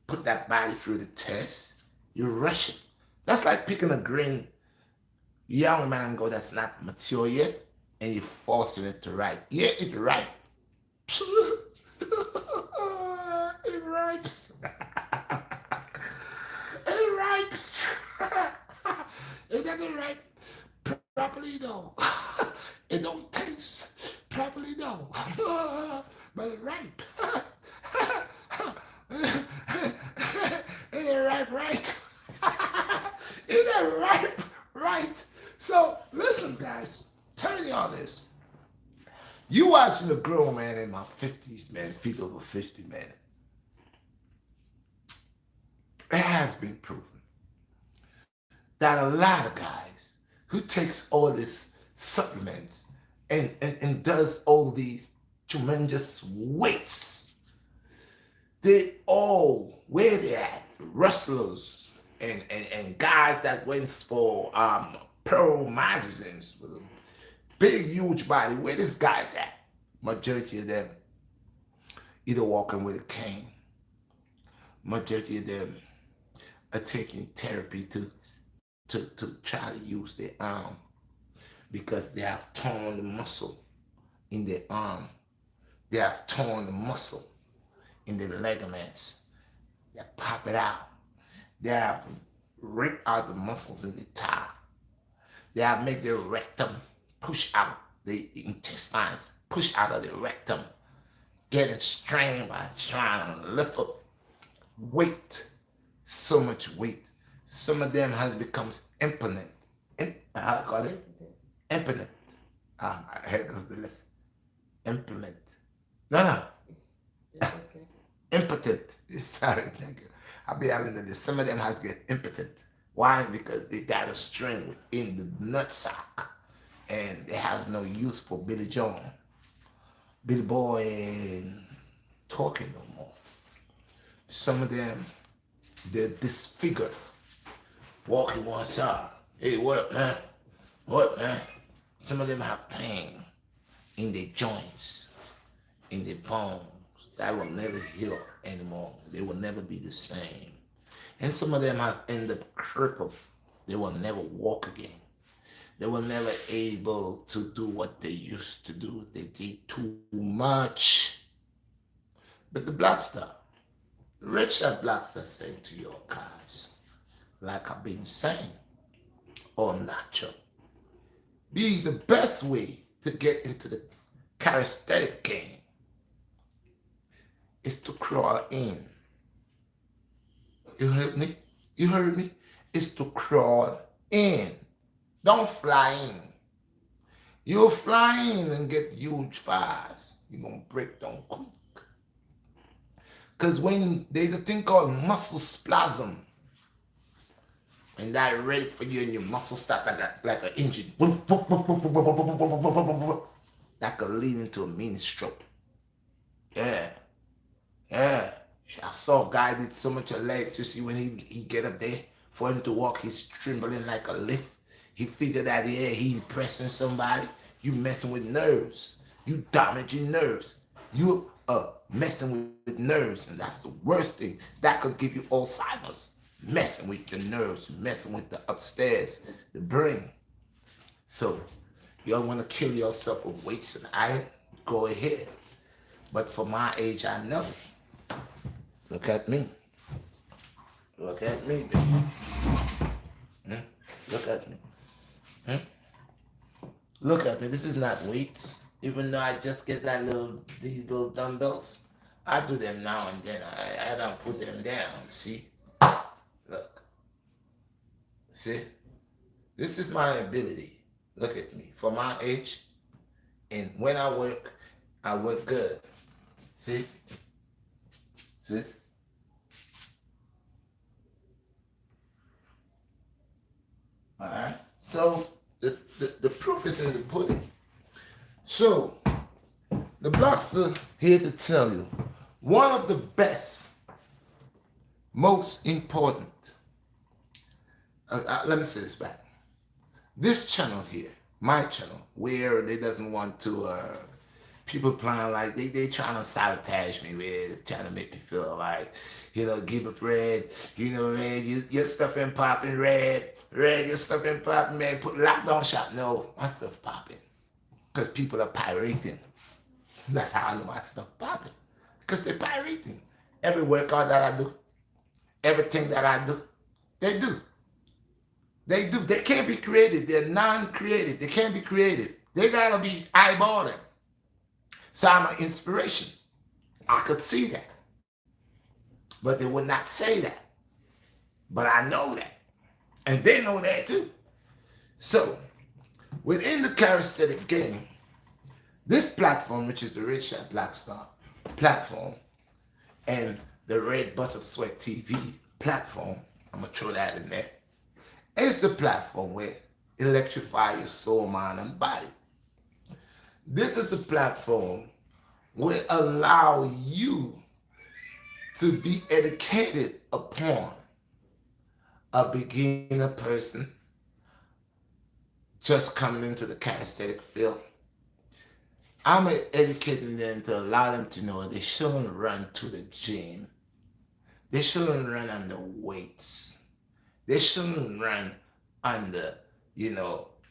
put that body through the test. You rush it. That's like picking a green young mango that's not mature yet, and you forcing it to ripe. Yeah, it's ripe. It ripes. It ripes. It doesn't ripe properly though. It don't taste properly though. But it ripe. It ain't ripe right. It ain't ripe right. So listen guys, telling y'all this. You watching a grown man in my 50s, man, feet over 50, man. It has been proven that a lot of guys who takes all these supplements and does all these tremendous weights, they all, where they at, wrestlers and guys that went for pro magazines with a big, huge body, where these guys at? Majority of them either walking with a cane. Majority of them are taking therapy to try to use their arm because they have torn the muscle in their arm. They have torn the muscle in their ligaments. They pop it out. They have ripped out the muscles in the thigh. They have made their rectum push out the intestines, push out of the rectum, getting strained by trying to lift up weight, so much weight. Some of them has become impotent. How do I call it? Impotent. Here goes the lesson. Implement. No. Impotent. Sorry, thank you. I'll be having this. Some of them has get impotent. Why? Because they got a string within the nutsack and it has no use for Billy Jones. Billy Boy ain't talking no more. Some of them, they're disfigured, walking one side. Hey, what up, man? What, man? Some of them have pain in their joints, in their bones. That will never heal anymore. They will never be the same. And some of them have ended up crippled. They will never walk again. They were never able to do what they used to do. They did too much. But the BlackStar Redshot BlackStar saying to you guys, like I've been saying, or natural, be the best way to get into the calisthenic game is to crawl in. You heard me? You heard me? It's to crawl in. Don't fly in. You'll fly in and get huge fast. You're going to break down quick. Because when there's a thing called muscle spasm, and that ready for you, and your muscles start like an engine. That could lead into a mini stroke. Yeah, yeah. I saw a guy did so much of legs. You see, when he get up there, for him to walk, he's trembling like a leaf. He figured out, yeah, he impressing somebody. You messing with nerves. You damaging nerves. You messing with nerves, and that's the worst thing. That could give you Alzheimer's. Messing with your nerves, messing with the upstairs, the brain. So, y'all want to kill yourself with weights and iron? Go ahead. But for my age, I know. Look at me. Look at me, baby. Look at me. Look at me. This is not weights. Even though I just get these little dumbbells, I do them now and then. I don't put them down. See? Look. See? This is my ability. Look at me. For my age, and when I work good. See? See? Alright? So the proof is in the pudding. So the BlackStar here to tell you one of the best, most important. Let me say this back. This channel here, my channel, where they doesn't want to people playing like they trying to sabotage me with, trying to make me feel like, give up red, red, your stuff ain't popping, red, your stuff ain't popping, man, put lockdown shop. No, my stuff popping. Because people are pirating. That's how I know my stuff popping. Because they're pirating. Every workout that I do, everything that I do, they do. They do. They can't be creative. They're non-creative. They can't be creative. They gotta be eyeballing. So I'm an inspiration. I could see that. But they would not say that. But I know that. And they know that too. So, within the Calisthenic game, this platform, which is the Redshot BlackStar platform, and the Red Bus of Sweat TV platform, I'm going to throw that in there, is the platform where electrify your soul, mind, and body. This is a platform where allow you to be educated upon a beginner person just coming into the calisthenic field. I'm educating them to allow them to know they shouldn't run to the gym. They shouldn't run under weights. They shouldn't run under,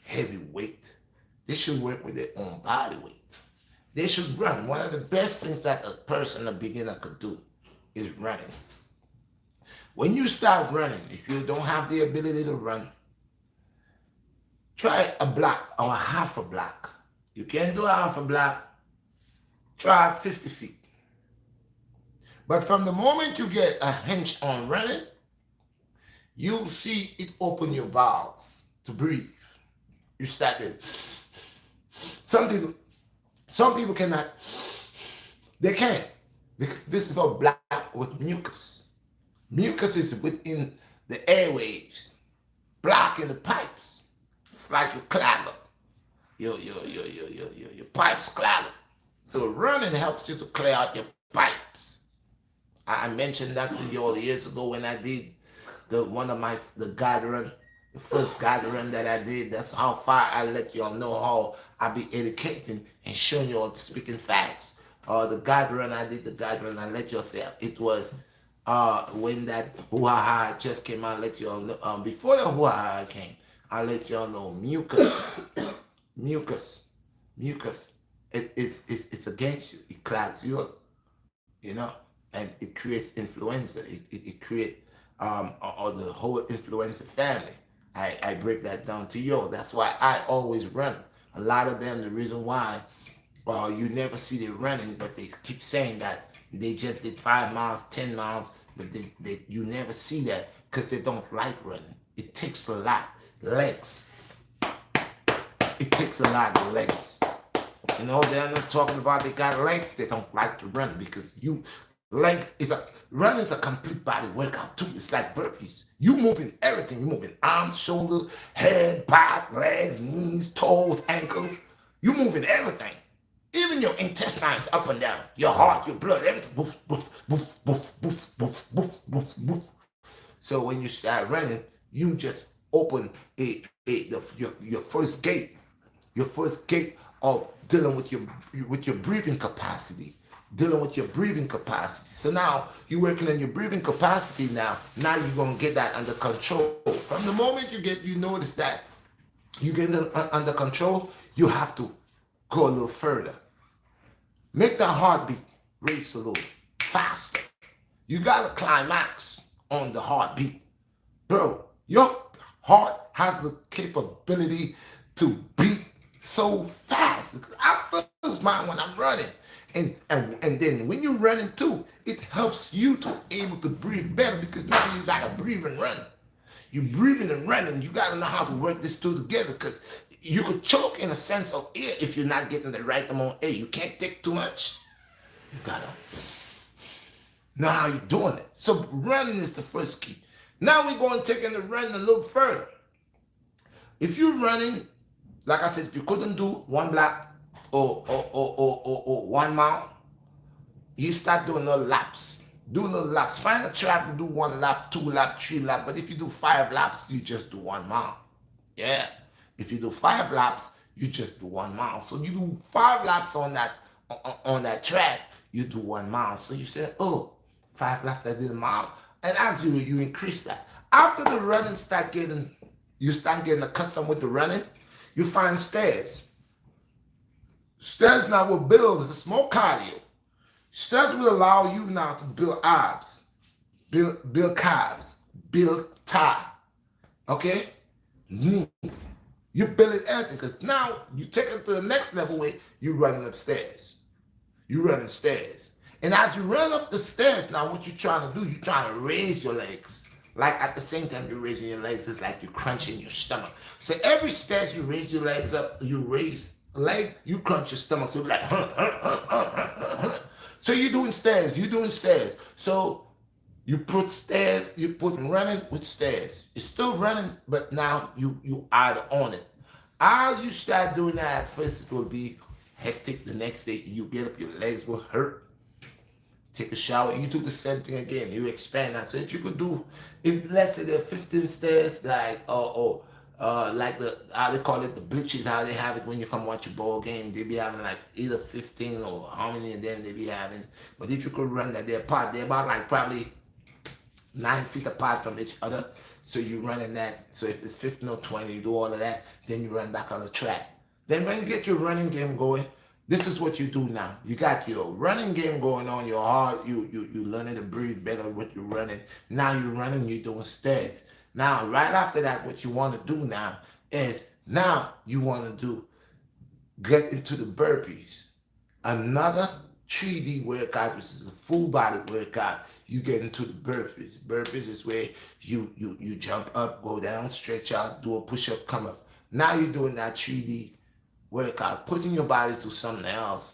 heavy weight. They should work with their own body weight. They should run. One of the best things that a beginner could do is running. When you start running, if you don't have the ability to run, try a block or a half a block. You can't do a half a block, try 50 feet. But from the moment you get a hinge on running, you'll see it open your bowels to breathe. You start to. Some people cannot. They can't. Because this is all black with mucus. Mucus is within the airwaves, blocking the pipes. It's like you clog up. Your pipes clog up. So running helps you to clear out your pipes. I mentioned that to you all years ago when I did the guide run, the first guide run that I did. That's how far I let y'all know how I be educating and showing you all speaking facts. The guide run I did, I let y'all say it was when that hoo-ha-ha just came out. I let y'all know before the hoo-ha-ha came. I let y'all know mucus. It's against you. It clogs you up, and it creates influenza. It creates the whole influenza family. I break that down to you. That's why I always run. A lot of them, the reason why you never see them running, but they keep saying that they just did 5 miles, 10 miles, but you never see that because they don't like running. It takes a lot. Legs. It takes a lot of legs. They're not talking about they got legs. They don't like to run because Legs is a running is a complete body workout too. It's like burpees. You moving everything. You moving arms, shoulders, head, back, legs, knees, toes, ankles. You moving everything. Even your intestines up and down, your heart, your blood, everything. Woof, woof, woof, woof, woof, woof, woof, woof, woof. So when you start running, you just open your first gate of dealing with your breathing capacity, dealing with your breathing capacity. So now you're working on your breathing capacity now. Now you're gonna get that under control. From the moment you notice that you get it under control, you have to go a little further. Make the heartbeat race a little faster. You got to climax on the heartbeat. Bro, your heart has the capability to beat so fast. I feel mine when I'm running. And then when you're running too, it helps you to able to breathe better because now you got to breathe and run. You breathing and running, you got to know how to work this two together because you could choke in a sense of air if you're not getting the right amount of air. You can't take too much. You got to know how you're doing it. So running is the first key. Now we're going to take the running a little further. If you're running, like I said, if you couldn't do 1 block or 1 mile, you start doing little laps. Do little laps. Find a track to do 1 lap, 2 lap, 3 lap. But if you do 5 laps, you just do 1 mile. Yeah. If you do 5 laps, you just do 1 mile. So you do 5 laps on that track, you do 1 mile. So you say, oh, 5 laps, I did a mile. And as you increase that. After the running you start getting accustomed with the running, you find stairs. Stairs now will build the small cardio. Stairs will allow you now to build abs, build calves, build thigh, okay? Knee. You build it everything because now you take it to the next level where you're running upstairs. You're running stairs. And as you run up the stairs, now what you're trying to do, you're trying to raise your legs. Like at the same time you're raising your legs, it's like you're crunching your stomach. So every stairs you raise your legs up, you raise a leg, you crunch your stomach. So it's like, So you're doing stairs. So you put running with stairs. It's still running, but now you add on it. As you start doing that, at first it will be hectic. The next day you get up, your legs will hurt. Take a shower, you do the same thing again. You expand that. So if you could do, if let's say there are 15 stairs, like like how they call it, the bleachers, how they have it when you come watch a ball game, they be having like either 15 or how many of them they be having. But if you could run that, they're about like probably 9 feet apart from each other. So you running that. So if it's 15 or 20, you do all of that, then you run back on the track. Then when you get your running game going, this is what you do now. You got your running game going on, your heart, you learning to breathe better with your running. Now you're running, you're doing stairs. Now, right after that, what you want to do now is now you want to get into the burpees. Another 3D workout, which is a full body workout. You get into the burpees. Burpees is where you jump up, go down, stretch out, do a push-up, come up. Now you're doing that 3D workout, putting your body to something else.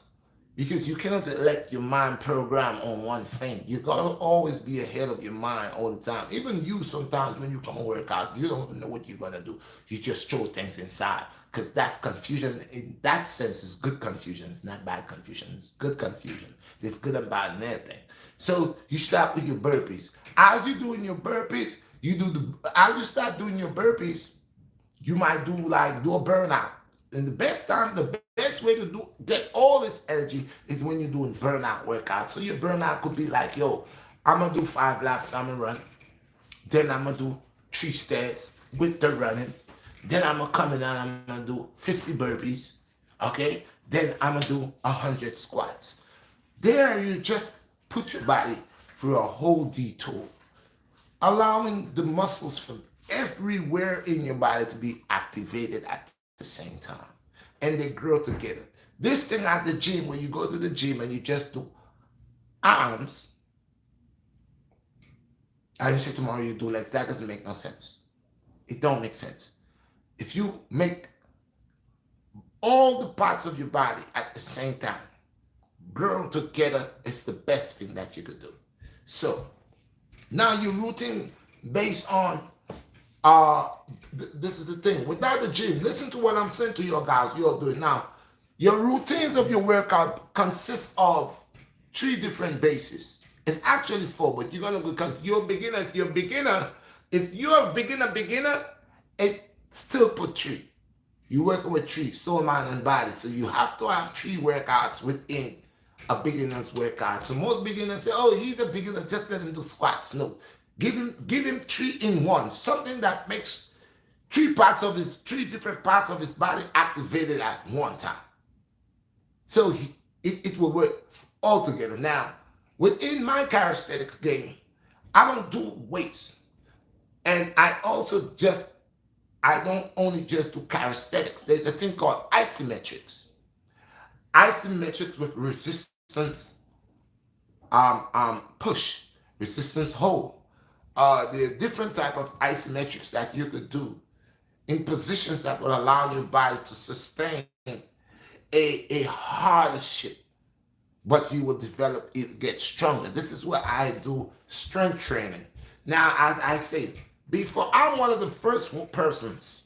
Because you cannot let your mind program on one thing. You gotta always be ahead of your mind all the time. Even you, sometimes when you come and work out, you don't even know what you're gonna do. You just throw things inside. Because that's confusion. In that sense, it's good confusion. It's not bad confusion. It's good confusion. There's good and bad in everything. So you start with your burpees. As you're doing your burpees, as you start doing your burpees, you might do a burnout. And the best way to get all this energy is when you're doing burnout workouts. So your burnout could be like, yo, I'm gonna do 5 laps, I'm gonna run. Then I'm gonna do 3 stairs with the running. Then I'm gonna come in and I'm gonna do 50 burpees. Okay? Then I'm gonna do 100 squats. There you just put your body through a whole detour, allowing the muscles from everywhere in your body to be activated at the same time, and they grow together. This thing at the gym, when you go to the gym and you just do arms, and you say tomorrow you do legs, that doesn't make no sense. It don't make sense. If you make all the parts of your body at the same time, grow together is the best thing that you could do. So now you're rooting based on this is the thing. Without the gym, listen to what I'm saying to you guys. You're doing now. Your routines of your workout consist of 3 different bases. It's actually 4, but you're gonna go because you're a beginner. If you're a beginner, it still put 3. You're working with 3, soul, mind, and body. So you have to have 3 workouts within a beginner's workout. So most beginners say, "Oh, he's a beginner, just let him do squats." No, give him 3 in 1, something that makes 3 different parts of his body activated at one time. So it will work all together. Now, within my calisthenics game, I don't do weights, and I don't only just do calisthenics. There's a thing called isometrics. Isometrics with resistance push, resistance hold. There are different type of isometrics that you could do in positions that will allow your body to sustain a harder shape, but you will develop it, get stronger. This is what I do, strength training. Now, as I say, before I'm one of the first persons,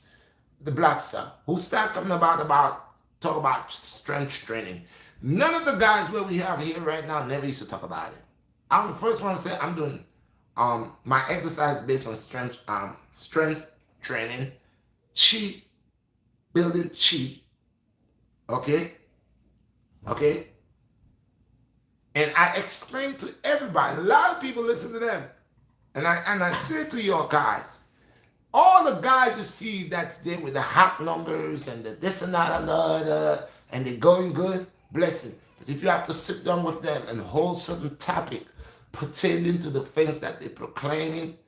the BlackStar, who start coming talk about strength training. None of the guys where we have here right now never used to talk about it. I'm the first one to say I'm doing my exercise based on strength training, chi, building chi. Okay? And I explain to everybody. A lot of people listen to them. And I say to your guys, all the guys you see that's there with the hot numbers and the this and that and the other, and they're going good, blessing. But if you have to sit down with them and hold certain topic pertaining to the things that they're proclaiming,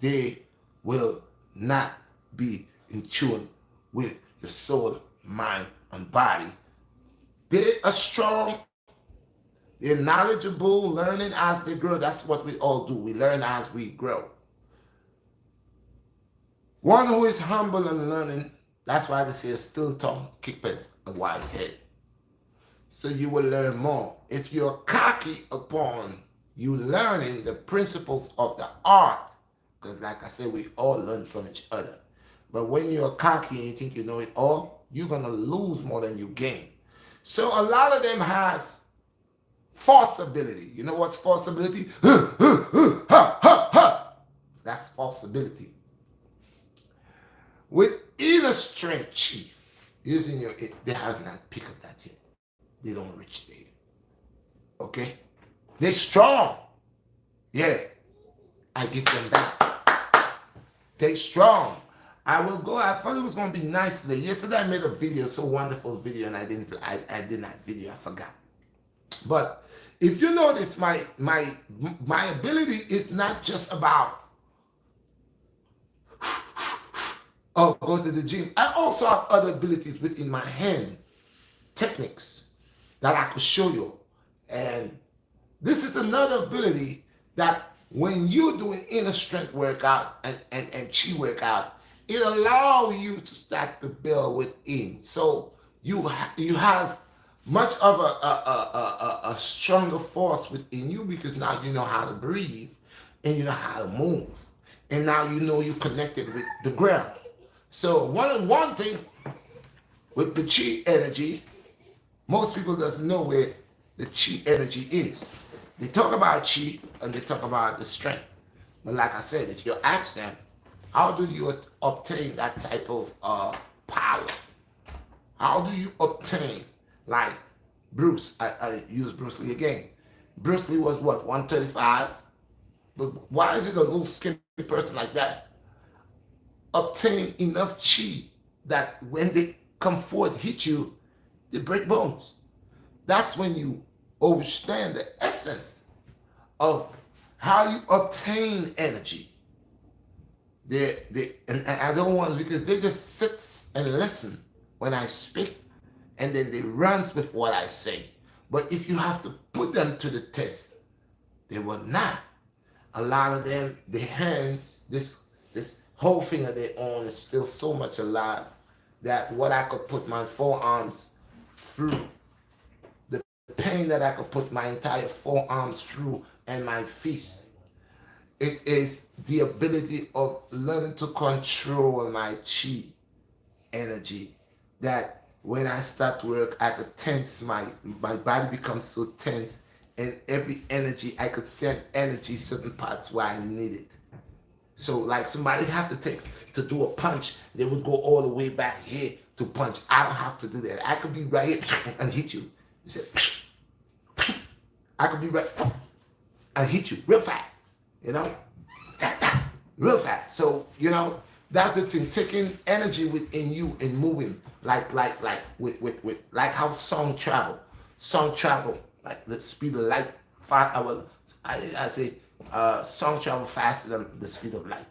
they will not be in tune with the soul, mind, and body. They are strong. They're knowledgeable, learning as they grow. That's what we all do. We learn as we grow. One who is humble and learning, that's why they say a still tongue keepeth a wise head. So you will learn more. If you're cocky upon you learning the principles of the art, because like I said, we all learn from each other. But when you're cocky and you think you know it all, you're going to lose more than you gain. So a lot of them has false ability. You know what's false ability? That's false ability. With inner strength chi, using your they have not picked up that yet. They don't reach there. Okay? They're strong. Yeah. I give them that. They're strong. I thought it was gonna be nice today. Yesterday I made a video, so wonderful video, and I did that video, I forgot. But if you notice, my ability is not just about go to the gym. I also have other abilities within my hand, techniques that I could show you. And this is another ability that when you're doing inner strength workout and chi workout, it allows you to start to build within. So you have much of a stronger force within you, because now you know how to breathe and you know how to move. And now you know you're connected with the ground. So one thing with the chi energy, most people doesn't know where the chi energy is. They talk about chi and they talk about the strength. But like I said, if you ask them, how do you obtain that type of power? How do you obtain, like Bruce, I use Bruce Lee again. Bruce Lee was what, 135? But why is it a little skinny person like that obtain enough chi that when they come forward, hit you, they break bones? That's when you understand the essence of how you obtain energy. And I don't want, because they just sit and listen when I speak, and then they run with what I say. But if you have to put them to the test, they will not. A lot of them, their hands, this whole finger they own is still so much alive that what I could put my forearms through, the pain chain that I could put my entire forearms through and my fists. It is the ability of learning to control my chi energy. That when I start work, I could tense my body becomes so tense, and every energy I could send energy certain parts where I need it. So like somebody have to take to do a punch, they would go all the way back here to punch. I don't have to do that. I could be right here and hit you. You said, I could be right and hit you real fast, you know, real fast. So that's the thing. Taking energy within you and moving like with like how sound travel, like the speed of light. I say sound travel faster than the speed of light.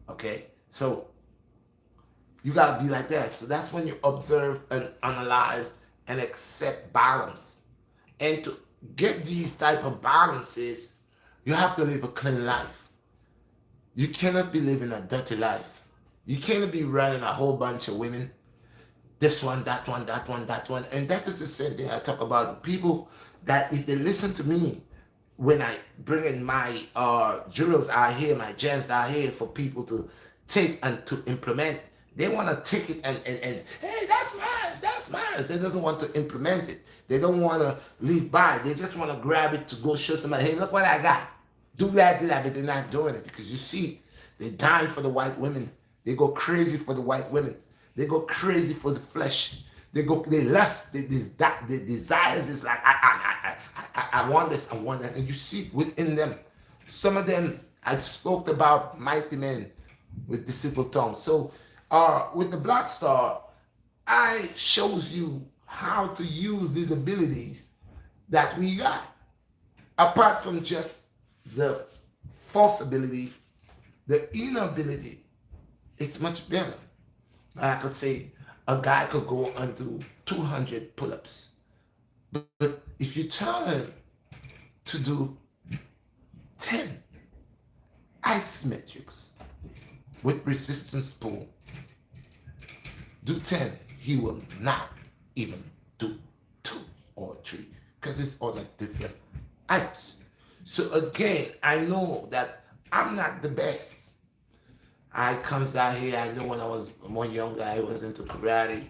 Okay, so you gotta be like that. So that's when you observe and analyze and accept balance. And to get these type of balances, you have to live a clean life. You cannot be living a dirty life. You cannot be running a whole bunch of women. This one, that one, that one, that one. And that is the same thing I talk about. The people that if they listen to me, when I bring in my jewels out here, my gems out here for people to take and to implement, they want to take it and hey, that's mine. They doesn't want to implement it. They don't want to leave by. They just want to grab it to go show somebody, hey, look what I got. Do that, but they're not doing it because you see, they dying for the white women. They go crazy for the white women. They go crazy for the flesh. They lust. The desires is like I want this, I want that, and you see it within them. Some of them I spoke about mighty men with deceitful tongues. So with the Black Star, I shows you how to use these abilities that we got. Apart from just the false ability, the inner ability, it's much better. I could say a guy could go and do 200 pull-ups. But if you tell him to do 10 isometrics with resistance pull, do 10, he will not even do 2 or 3 because it's on a different heights. So again, I know that I'm not the best. I comes out here, I know when I was more younger, I was into karate.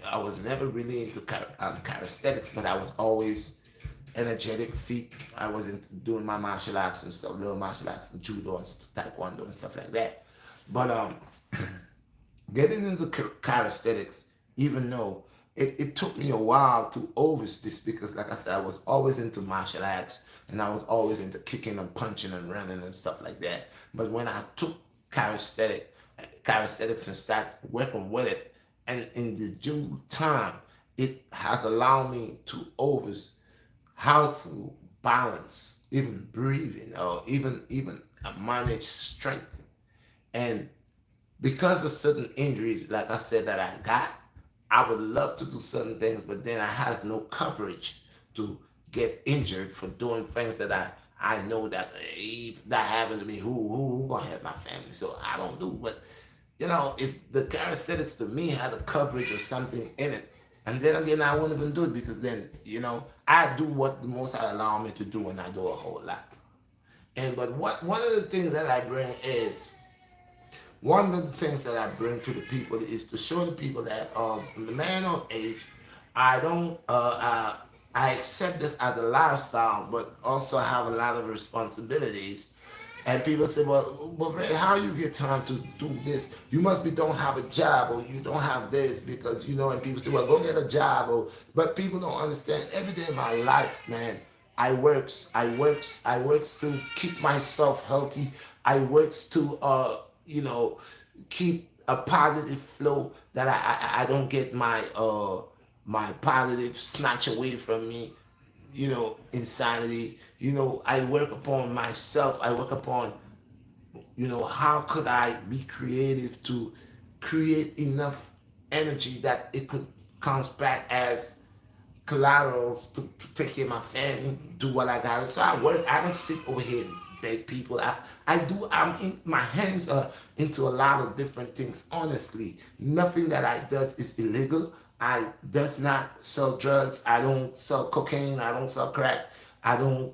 I was never really into calisthenics, but I was always energetic, feet. I was into doing my martial arts and stuff, little martial arts, and judo and taekwondo and stuff like that. But getting into calisthenics, even though it took me a while to oversee this, because like I said, I was always into martial arts and I was always into kicking and punching and running and stuff like that. But when I took calisthenics and start working with it, and in the due time, it has allowed me to how to balance, even breathing, or even manage strength. And because of certain injuries, like I said, that I got, I would love to do certain things, but then I have no coverage to get injured for doing things that I know that if that happened to me, who gonna help my family? So I don't do. But if the calisthenics to me had a coverage or something in it, and then again I wouldn't even do it because then I do what the Most High allow me to do, and I do a whole lot. But one of the things that I bring is. One of the things that I bring to the people is to show the people that the man of age, I don't, I accept this as a lifestyle, but also have a lot of responsibilities. And people say, well, Ray, how you get time to do this? You don't have a job, or you don't have this because, and people say, well, go get a job. But people don't understand. Every day of my life, man, I works to keep myself healthy. I works to, keep a positive flow, that I don't get my positive snatch away from me, insanity. I work upon myself. I work upon, how could I be creative to create enough energy that it could comes back as collaterals to take care of my family, do what I got. So I work. I don't sit over here and beg people. My hands are into a lot of different things. Honestly, nothing that I does is illegal. I does not sell drugs. I don't sell cocaine. I don't sell crack. I don't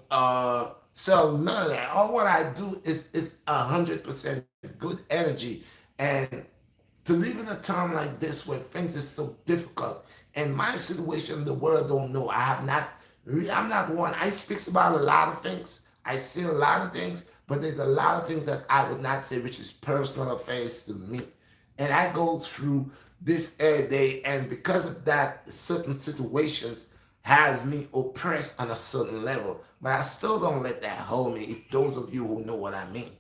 sell none of that. All what I do is 100% good energy. And to live in a time like this where things is so difficult, and my situation, the world don't know. I'm not one. I speaks about a lot of things. I see a lot of things, but there's a lot of things that I would not say which is personal affairs to me. And I go through this every day, and because of that, certain situations has me oppressed on a certain level. But I still don't let that hold me. If those of you who know what I mean,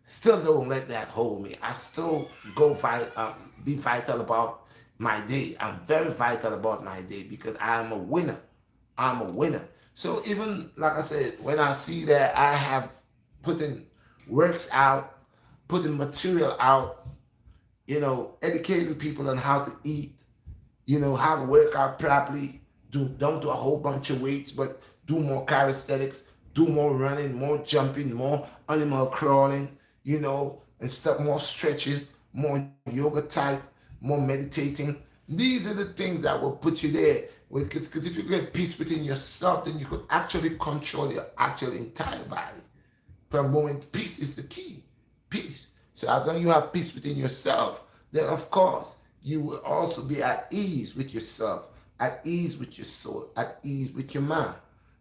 still don't let that hold me. I still go fight, be vital about my day. I'm very vital about my day because I'm a winner. I'm a winner. So even like I said, when I see that I have putting works out, putting material out, educating people on how to eat, how to work out properly. Don't do a whole bunch of weights, but do more calisthenics, do more running, more jumping, more animal crawling, and stuff, more stretching, more yoga type, more meditating. These are the things that will put you there. Because if you get peace within yourself, then you could actually control your actual entire body. For a moment, peace is the key. Peace. So as long as you have peace within yourself, then of course you will also be at ease with yourself, at ease with your soul, at ease with your mind.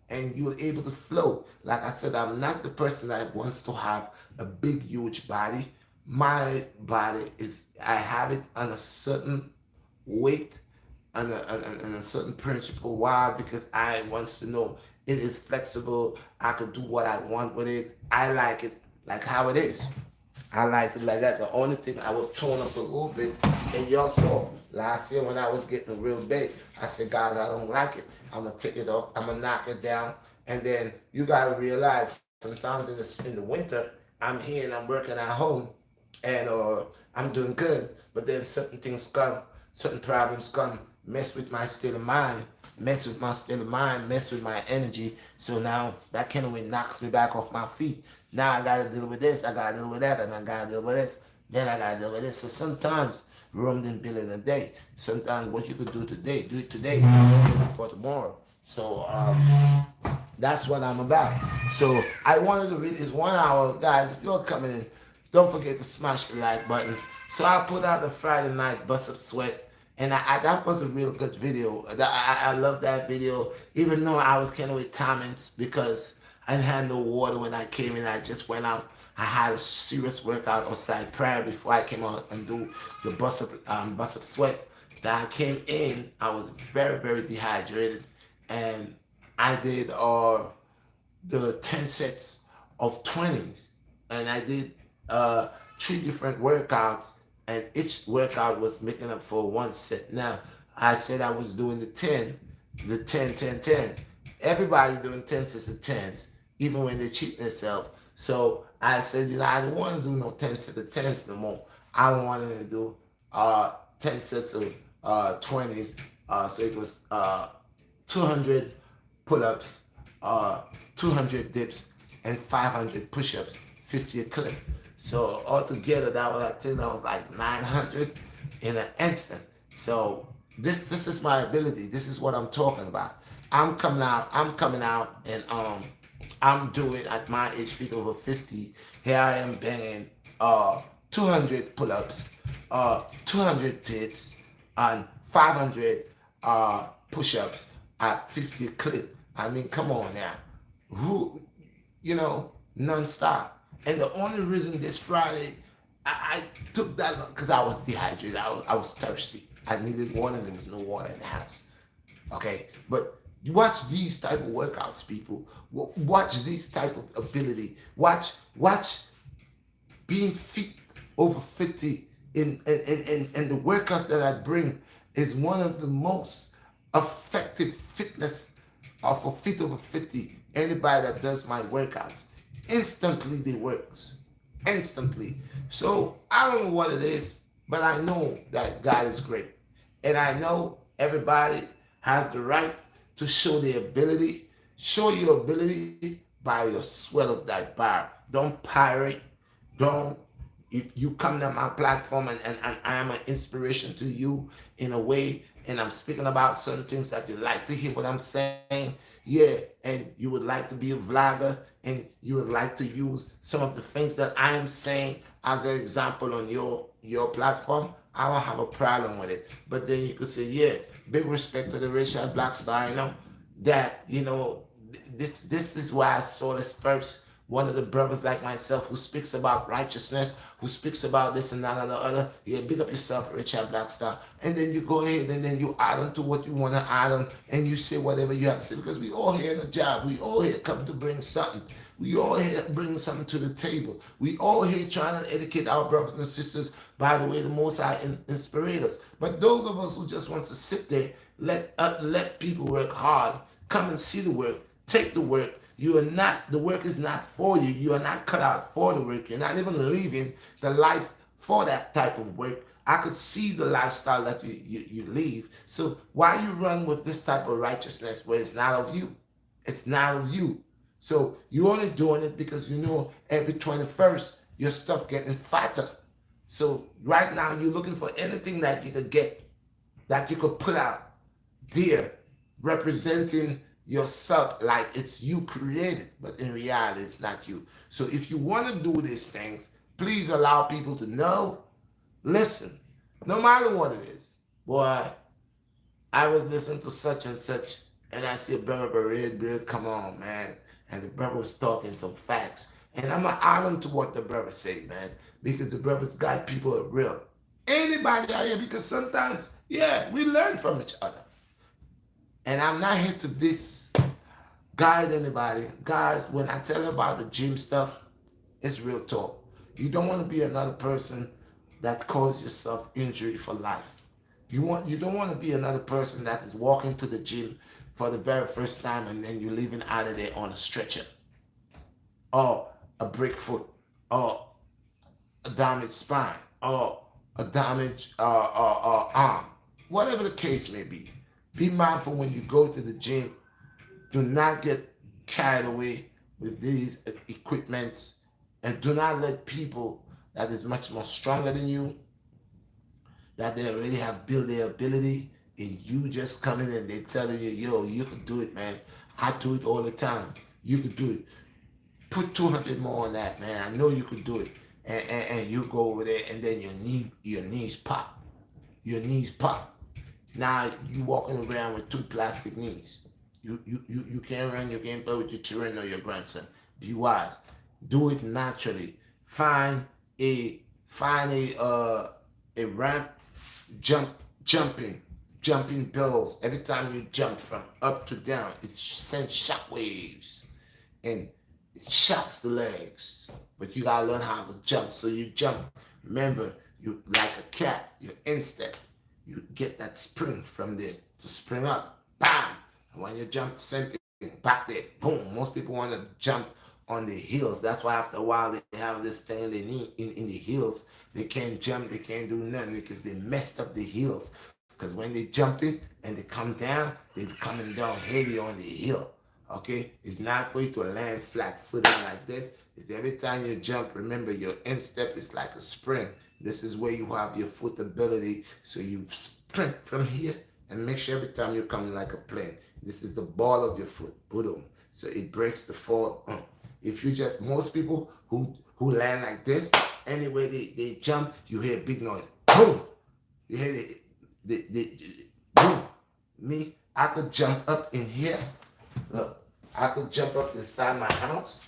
And you will able to flow. Like I said, I'm not the person that wants to have a big, huge body. My body I have it on a certain weight and a certain principle. Why? Because I wants to know it is flexible. I could do what I want with it. I like it like how it is. I like it like that. The only thing I would tone up a little bit, and y'all saw last year when I was getting real big, I said, guys, I don't like it. I'm gonna take it off. I'm gonna knock it down. And then you gotta realize sometimes in the winter, I'm here and I'm working at home, and I'm doing good. But then certain things come, certain problems come, mess with my state of mind, mess with my state of mind, mess with my energy. So now that kind of way knocks me back off my feet. Now I gotta deal with this, I gotta deal with that, and I gotta deal with this. Then I gotta deal with this. So sometimes Rome didn't build in a day. Sometimes what you could do today, do it today. Don't do it for tomorrow. So that's what I'm about. So I wanted to read this 1 hour, guys. If you're coming in, don't forget to smash the like button. So I put out the Friday night bust up sweat, and that was a real good video. I love that video, even though I was kind of with Thomas because I had no water when I came in. I just went out. I had a serious workout outside prior before I came out and do the bust up sweat. That I came in, I was very, very dehydrated, and I did the 10 sets of 20s, and I did 3 different workouts, and each workout was making up for 1 set. Now, I said I was doing the 10, 10, 10. Everybody doing 10 sets of 10s, even when they cheat themselves. So I said, I don't want to do no 10 sets of 10s no more. I wanted to do 10 sets of 20s. So it was 200 pull-ups, 200 dips, and 500 push-ups, 50 a clip. So altogether, I think that was like 900 in an instant. So this is my ability. This is what I'm talking about. I'm coming out, and I'm doing at my age, feet over 50. Here I am banging 200 pull-ups, 200 dips, and 500 push-ups at 50 a clip. I mean, come on now. Who, non-stop. And the only reason this Friday, I took that because I was dehydrated. I was thirsty. I needed water, and there was no water in the house. Okay, but watch these type of workouts, people. Watch these type of ability. Watch being fit over 50 in the workout that I bring is one of the most effective fitness for fit over 50. Anybody that does my workouts, instantly they works. Instantly. So I don't know what it is, but I know that God is great. And I know everybody has the right to show their ability. Show your ability by your sweat of thy bar. Don't pirate. Don't, if you come to my platform and I am an inspiration to you in a way, and I'm speaking about certain things that you like to hear what I'm saying, yeah, and you would like to be a vlogger and you would like to use some of the things that I am saying as an example on your platform, I don't have a problem with it. But then you could say, yeah, big respect to the Redshot BlackStar, that, this is why I saw this first. One of the brothers like myself who speaks about righteousness, who speaks about this and that and the other. Yeah, big up yourself, Redshot BlackStar. And then you go ahead and then you add on to what you want to add on and you say whatever you have to say, because we all here in a job. We all here come to bring something. We all here bringing something to the table. We all here trying to educate our brothers and sisters by the way the Most High inspired us. But those of us who just want to sit there, let people work hard, come and see the work, take the work. The work is not for you. You are not cut out for the work. You're not even living the life for that type of work. I could see the lifestyle that you live. So why you run with this type of righteousness where it's not of you? It's not of you. So you only doing it because every 21st your stuff getting fatter. So right now you're looking for anything that you could get, that you could put out there, representing yourself like it's you created, but in reality it's not you. So if you want to do these things, please allow people to know. Listen, no matter what it is, boy, I was listening to such and such, and I see a brother with a red beard, come on, man. And the brother was talking some facts. And I'm going to add on to what the brother said, man, because the brother's got people are real. Anybody out here, because sometimes, yeah, we learn from each other. And I'm not here to guide anybody. Guys, when I tell you about the gym stuff, it's real talk. You don't want to be another person that causes yourself injury for life. You don't want to be another person that is walking to the gym for the very first time and then you're leaving out of there on a stretcher, or a break foot, or a damaged spine, or a damaged arm, whatever the case may be. Be mindful when you go to the gym. Do not get carried away with these equipments, and do not let people that is much more stronger than you, that they already have built their ability, and you just come in and they telling you, yo, you can do it, man. I do it all the time. You can do it. Put 200 more on that, man. I know you can do it. And you go over there, and then your knees pop. Your knees pop. Now you walking around with 2 plastic knees. You can't run, you can't play with your children or your grandson. Be wise. Do it naturally. Find a ramp, jumping bells. Every time you jump from up to down, it sends shock waves and it shocks the legs. But you gotta learn how to jump. So you jump. Remember, you like a cat, you're instep. You get that spring from there to spring up, bam. And when you jump, same thing, back there, boom. Most people want to jump on the heels. That's why after a while they have this thing in their knee, in the heels. They can't jump, they can't do nothing because they messed up the heels. Because when they jump in and they come down, they're coming down heavy on the heel. Okay? It's not for you to land flat-footed like this. It's every time you jump, remember your instep is like a spring. This is where you have your foot ability. So you sprint from here and make sure every time you come like a plane. This is the ball of your foot. Boom. So it breaks the fall. If you just, most people who land like this, anyway they jump, you hear a big noise. Boom. You hear boom. Me, I could jump up in here. Look, I could jump up inside my house,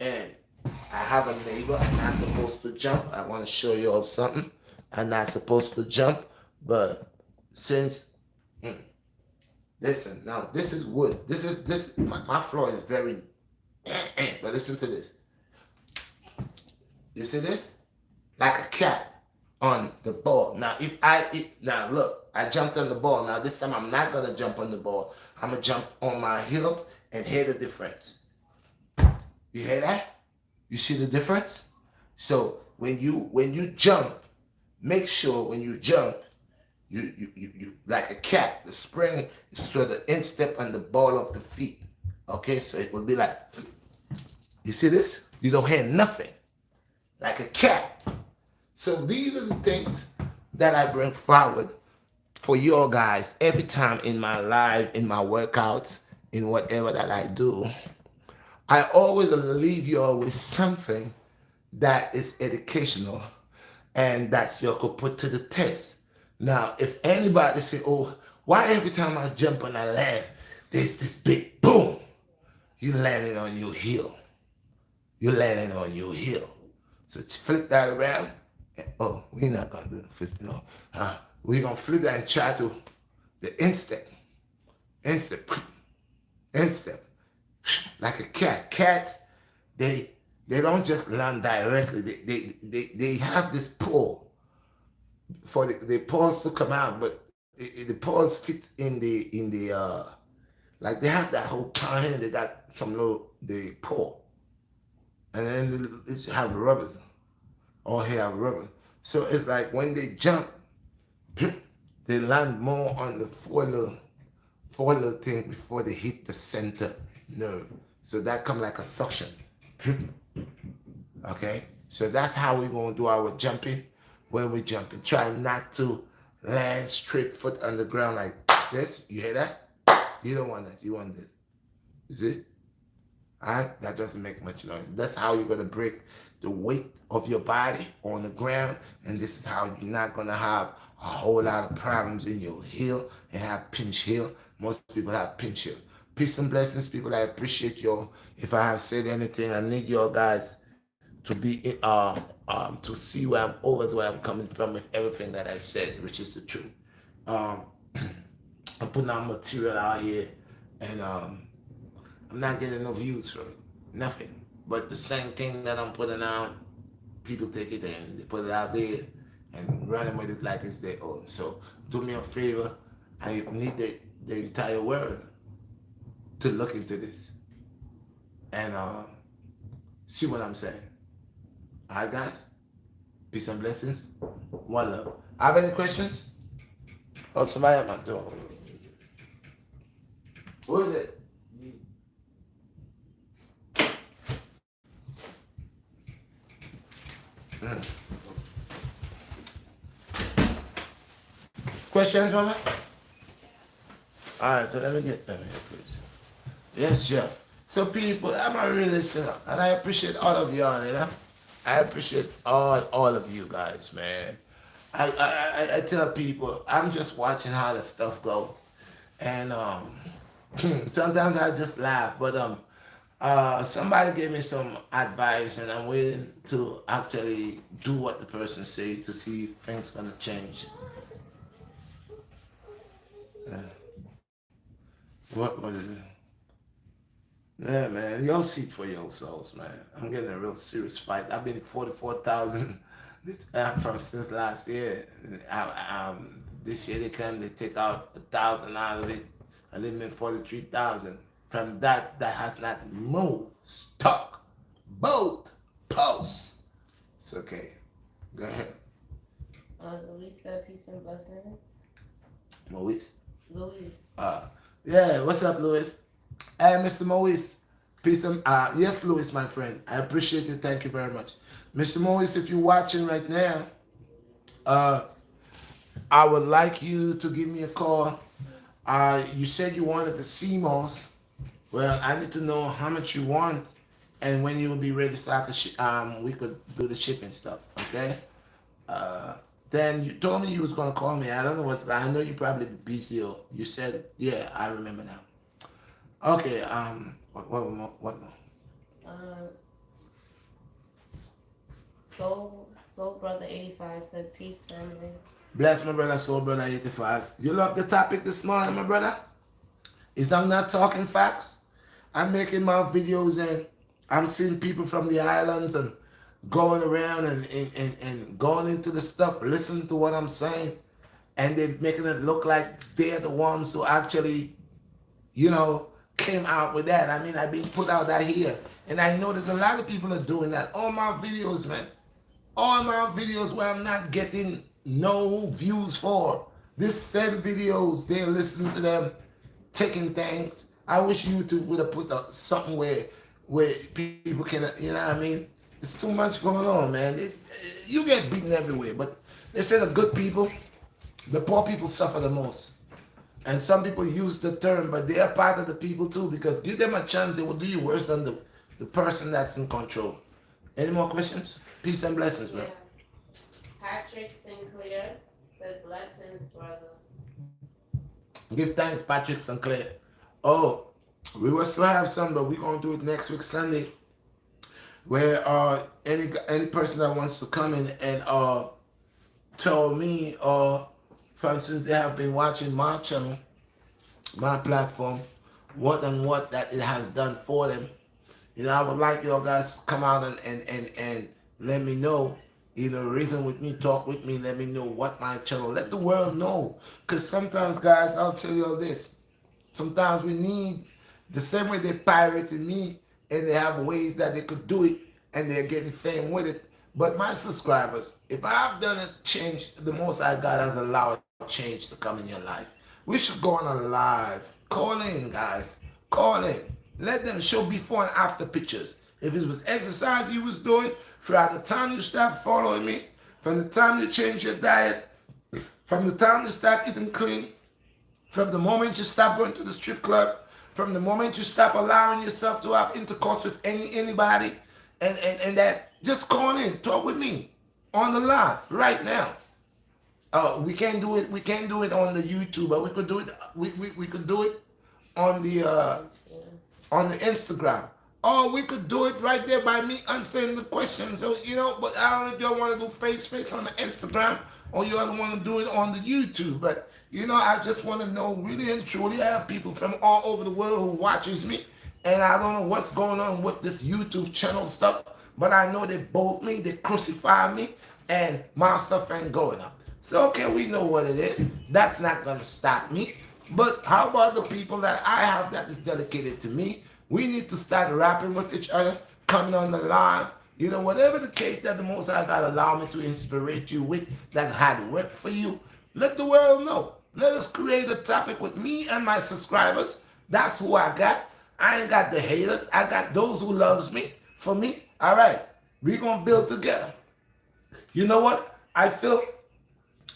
and I have a neighbor. I'm not supposed to jump. I want to show you all something. I'm not supposed to jump, but since, listen, now this is wood. My floor is very, but listen to this. You see this? Like a cat on the ball. Now, now look, I jumped on the ball. Now this time I'm not gonna jump on the ball. I'm gonna jump on my heels and hear the difference. You hear that? You see the difference? So when you jump, make sure when you jump, you like a cat. The spring is sort of instep on the ball of the feet. Okay, so it will be like, you see this? You don't hear nothing. Like a cat. So these are the things that I bring forward for your guys, every time in my life, in my workouts, in whatever that I do, I always leave you all with something that is educational and that you could put to the test. Now, if anybody say, oh, why every time I jump on a land, there's this big boom, you landing on your heel. You're landing on your heel. So flip that around. And, oh, we're not going to do the 50, no. We're going to flip that and try to the instant, like a cat. Cats, they don't just land directly. They have this pull for the paws to come out, but the paws fit in the like they have that whole paw and they got some little the paw, and then they have rubbers. All here have rubber. So it's like when they jump, they land more on the four little thing before they hit the center nerve. So that come like a suction. Okay? So that's how we're gonna do our jumping when we're jumping. Try not to land straight foot on the ground like this. You hear that? You don't want that. You want this. You see? Alright? That doesn't make much noise. That's how you're gonna break the weight of your body on the ground, and this is how you're not gonna have a whole lot of problems in your heel and have pinch heel. Most people have pinch heel. Peace and blessings, people. I appreciate you. If I have said anything, I need you guys to be to see where I'm always where I'm coming from with everything that I said, which is the truth. I'm putting out material out here, and I'm not getting no views for it, nothing. But the same thing that I'm putting out, people take it and they put it out there and running with it like it's their own. So do me a favor, I need the entire world to look into this and see what I'm saying. All right, guys? Peace and blessings. One love. Have any questions? Oh, somebody at my door. Who is it? Questions, Mama? All right, so let me get them here, please. Yes, Jeff. So, people, I'm a real listener, and I appreciate all of y'all, you know? I appreciate all of you guys, man. I tell people, I'm just watching how the stuff go, and sometimes I just laugh, but somebody gave me some advice, and I'm waiting to actually do what the person say to see if things gonna change. What is it? Yeah, man, y'all see it for yourselves, man. I'm getting a real serious fight. I've been 44,000 from since last year. This year they take out 1,000 out of it. I live in 43,000. From that has not moved, stuck, both posts. It's okay. Go ahead. Louisa, peace and blessings. Maurice. Louise. Yeah, what's up, Louis? Hey, Mr. Maurice. Peace and yes, Louis, my friend. I appreciate it. Thank you very much. Mr. Maurice, if you're watching right now, I would like you to give me a call. You said you wanted the CMOS. Well, I need to know how much you want and when you will be ready to start the we could do the shipping stuff, okay? Then you told me you was gonna call me. I don't know I know you probably busy or you said, yeah, I remember now. Okay, what more? Soul Brother 85 said, peace, family. Bless my brother, Soul Brother 85. You love the topic this morning, my brother? Is I'm not talking facts? I'm making my videos and I'm seeing people from the islands and going around and going into the stuff, listening to what I'm saying, and they're making it look like they're the ones who actually, came out with that. I mean, I've been put out that here. And I know there's a lot of people are doing that. All my videos, man. All my videos where I'm not getting no views for. This same videos, they're listening to them, taking things. I wish YouTube would have put something where people can, you know what I mean? There's too much going on, man. You get beaten everywhere. But they say the good people, The poor people suffer the most. And some people use the term, but they are part of the people too, because give them a chance, they will do you worse than the person that's in control. Any more questions? Peace and blessings, bro. Yeah. Patrick Sinclair said blessings, brother. Give thanks, Patrick Sinclair. Oh, we were to have some, but we're gonna do it next week Sunday, where any person that wants to come in and tell me, for instance, they have been watching my channel, my platform, what that it has done for them. I would like y'all guys to come out and let me know. Reason with me, talk with me, let me know what my channel, let the world know. Because sometimes, guys, I'll tell you all this. Sometimes we need, the same way they pirated me, and they have ways that they could do it, and they're getting fame with it. But my subscribers, if I've done a change, the most I got has allowed change to come in your life. We should go on a live. Call in, guys. Call in. Let them show before and after pictures. If it was exercise you was doing, from the time you start following me, from the time you change your diet, from the time you start eating clean, from the moment you stop going to the strip club, from the moment you stop allowing yourself to have intercourse with anybody, and that, just call in, talk with me on the live right now. We can't do it. We can't do it on the YouTube, but we could do it. We could do it on the Instagram. Or we could do it right there by me answering the question. So but I don't know if y'all want to do face on the Instagram, or you all want to do it on the YouTube. But I just want to know, really and truly, I have people from all over the world who watches me, and I don't know what's going on with this YouTube channel stuff. But I know they bolt me, they crucify me, and my stuff ain't going up. So okay, we know what it is. That's not gonna stop me. But how about the people that I have that is dedicated to me? We need to start rapping with each other, coming on the live. Whatever the case that the Most High God allow me to inspirate you with, that had worked for you, let the world know. Let us create a topic with me and my subscribers. That's who I got. I ain't got the haters. I got those who loves me. For me, all right, we gonna build together. You know what? I feel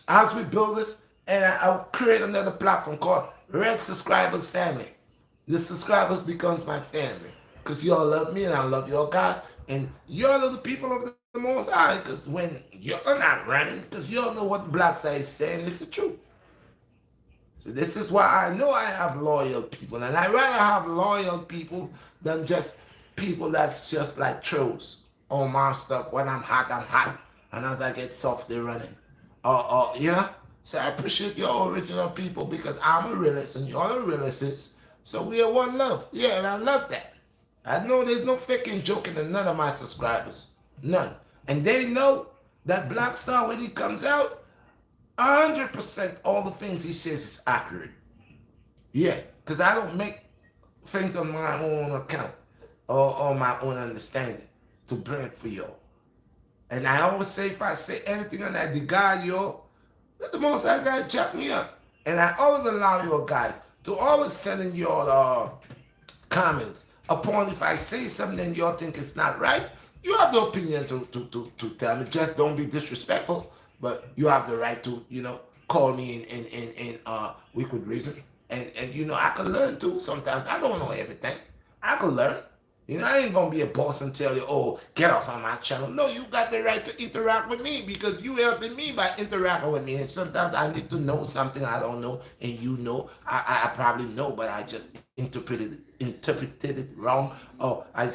as we build this, and I'll create another platform called Red Subscribers Family. The subscribers becomes my family, because y'all love me and I love y'all guys, and y'all are the people of the Most High. Because when you're not running, because y'all know what BlackStar is saying, it's the truth. So this is why I know I have loyal people, and I'd rather have loyal people than just people that's just like trolls on my stuff. When I'm hot, and as I get soft, they're running. So I appreciate your original people, because I'm a realist and y'all are realists. So we are one love. Yeah, and I love that. I know there's no faking, joking in none of my subscribers. None. And they know that BlackStar, when he comes out, 100% all the things he says is accurate. Yeah, because I don't make things on my own account or my own understanding to bring it for y'all. And I always say, if I say anything on that regard, y'all, let the Most High God jack me up. And I always allow you guys to always send in your comments upon if I say something and y'all think it's not right. You have the opinion to tell me. Just don't be disrespectful, but you have the right to call me in we could reason. And I can learn too sometimes. I don't know everything. I can learn. I ain't gonna be a boss and tell you, oh, get off on my channel. No, you got the right to interact with me, because you helping me by interacting with me. And sometimes I need to know something I don't know, and I probably know, but I just interpreted it wrong. Oh, I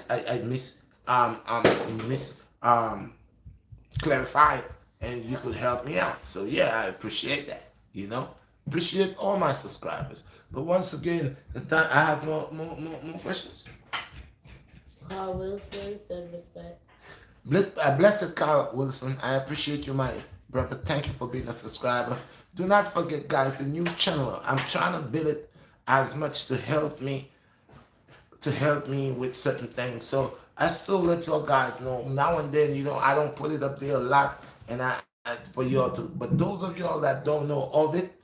clarify it, and you could help me out. So yeah, I appreciate that. Appreciate all my subscribers. But once again, I have more questions. Carl Wilson said respect. Blessed Carl Wilson, I appreciate you, my brother. Thank you for being a subscriber. Do not forget, guys, the new channel. I'm trying to build it as much to help me with certain things. So I still let you guys know now and then. I don't put it up there a lot, and for y'all to. But those of y'all that don't know of it,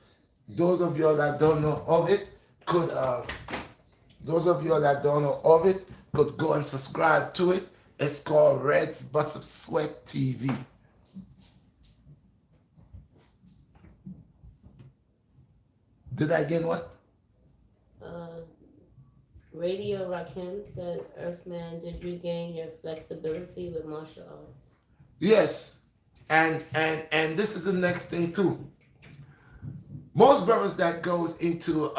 could go and subscribe to it. It's called Red's Bust of Sweat TV. Did I gain what? Radio Rakim said, Earthman, did you gain your flexibility with martial arts? Yes. And this is the next thing too. Most brothers that goes into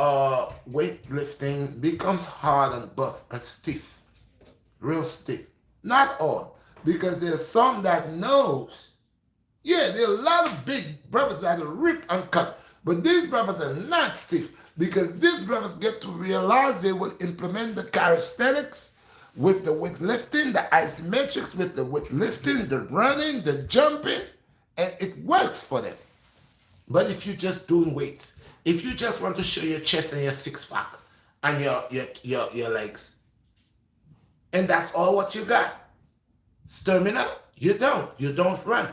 weightlifting becomes hard and buff and stiff, real stiff. Not all, because there's some that knows. Yeah, there are a lot of big brothers that are ripped and cut, but these brothers are not stiff because these brothers get to realize they will implement the calisthenics with the weightlifting, the isometrics with the weightlifting, the running, the jumping, and it works for them. But if you're just doing weights, if you just want to show your chest and your six pack and your legs, and that's all what you got. Stamina, you don't run.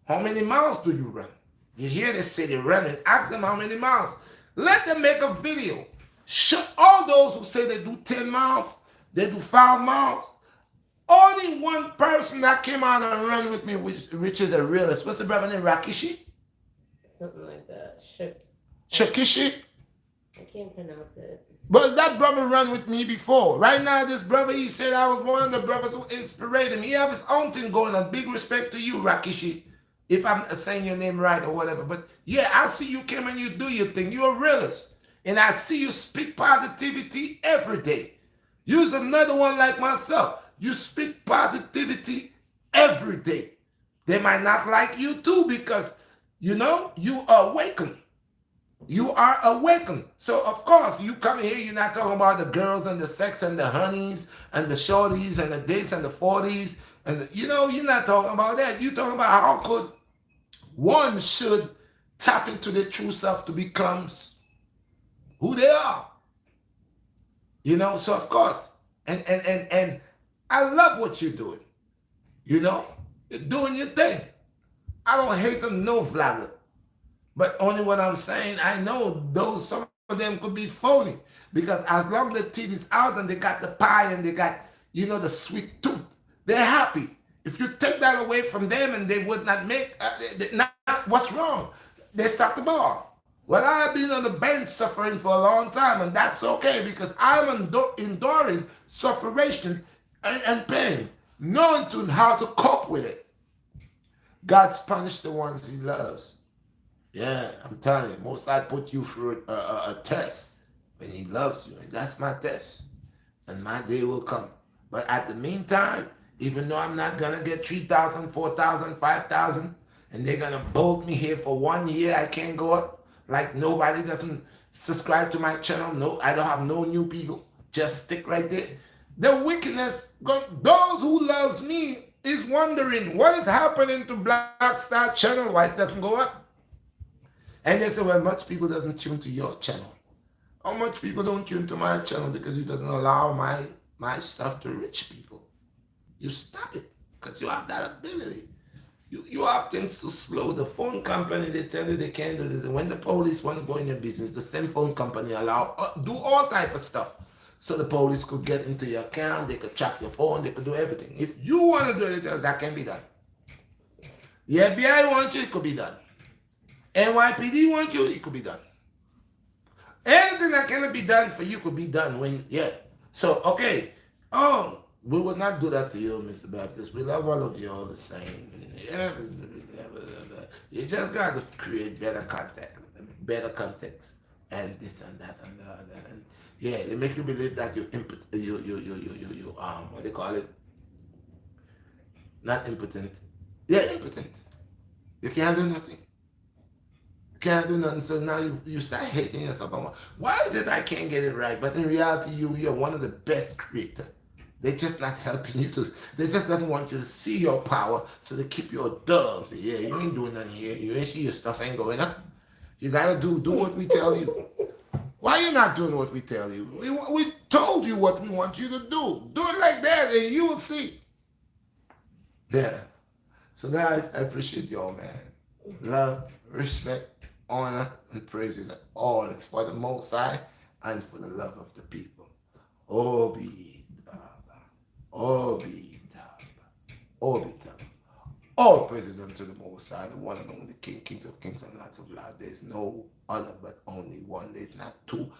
How many miles do you run? You hear they say they run and ask them how many miles. Let them make a video. Show all those who say they do 10 miles, they do 5 miles. Only one person that came out and ran with me, which is a realist. What's the brother name? Rakishi? Something like that. Shakishi? I can't pronounce it. But that brother ran with me before. Right now, this brother, he said I was one of the brothers who inspired him. He have his own thing going on. Big respect to you, Rakishi, if I'm saying your name right or whatever. But yeah, I see you came and you do your thing. You're a realist. And I see you speak positivity every day. You's another one like myself. You speak positivity every day. They might not like you too because, you are awakened. You are awakened. So, of course, you come here, you're not talking about the girls and the sex and the honeys and the shorties and the this and the 40s. And, you're not talking about that. You're talking about how could one should tap into their true self to become who they are. So, of course, and I love what you're doing. You're doing your thing. I don't hate them, no vlogger. But only what I'm saying, I know some of them could be phony. Because as long as the teeth is out and they got the pie and they got, the sweet tooth, they're happy. If you take that away from them and they would not make, what's wrong? They stop the ball. Well, I've been on the bench suffering for a long time, and that's okay because I'm enduring suffering and pain, knowing how to cope with it. God's punished the ones he loves. Yeah, I'm telling you, Most High put you through a test when he loves you, and that's my test, and my day will come. But at the meantime, even though I'm not going to get 3,000, 4,000, 5,000, and they're going to bolt me here for 1 year, I can't go up. Like nobody doesn't subscribe to my channel. No, I don't have no new people. Just stick right there. The wickedness, those who loves me is wondering what is happening to BlackStar channel, why it doesn't go up. And they say, well, much people doesn't tune to your channel. How much people don't tune to my channel because it doesn't allow my stuff to reach people. You stop it because you have that ability. You have things to slow. The phone company, they tell you they can't do this. When the police want to go in your business, the same phone company do all type of stuff. So the police could get into your account, they could track your phone, they could do everything. If you want to do it, that can be done. The FBI wants you, it could be done. NYPD wants you, it could be done. Anything that cannot be done for you could be done So, okay. Oh, we will not do that to you, Mr. Baptist. We love all of you all the same. You just got to create better context, and this and that and that. And yeah, they make you believe that what do you call it? Not impotent. Yeah, impotent. You can't do nothing. You can't do nothing. So now you start hating yourself. Why is it I can't get it right? But in reality, you're one of the best creators. They're just not helping you they just doesn't want you to see your power, so they keep you dull. Say, yeah, you ain't doing nothing here. You ain't see your stuff ain't going up. You gotta do what we tell you. Why you not doing what we tell you? We told you what we want you to do. Do it like that and you will see. Yeah. So guys, I appreciate y'all, man. Love, respect, honor, and praises all. It's for the Most High and for the love of the people. Obi. Obi. All praises unto the Most High, the one and only King, kings of kings and lords of lords. There's no other but only one. There's not two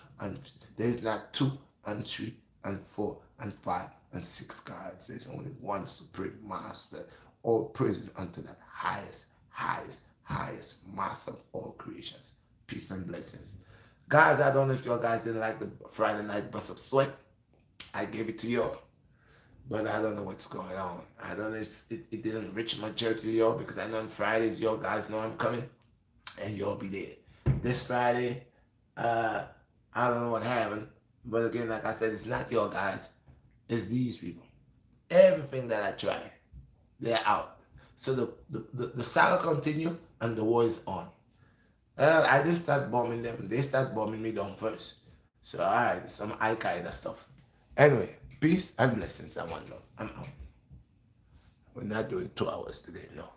and three and four and five and six gods. There's only one supreme master. All praises unto that highest master of all creations. Peace and blessings. Guys, I don't know if you guys didn't like the Friday night bust up sweat. I gave it to you. But I don't know what's going on. I don't know if it didn't reach majority of y'all because I know on Fridays y'all guys know I'm coming and y'all be there. This Friday, I don't know what happened. But again, like I said, it's not y'all guys. It's these people. Everything that I try, they're out. So the saga continue and the war is on. I didn't start bombing them. They start bombing me down first. So alright, some Al-Qaeda stuff. Anyway, peace and blessings. I want love. I'm out. We're not doing 2 hours today, no.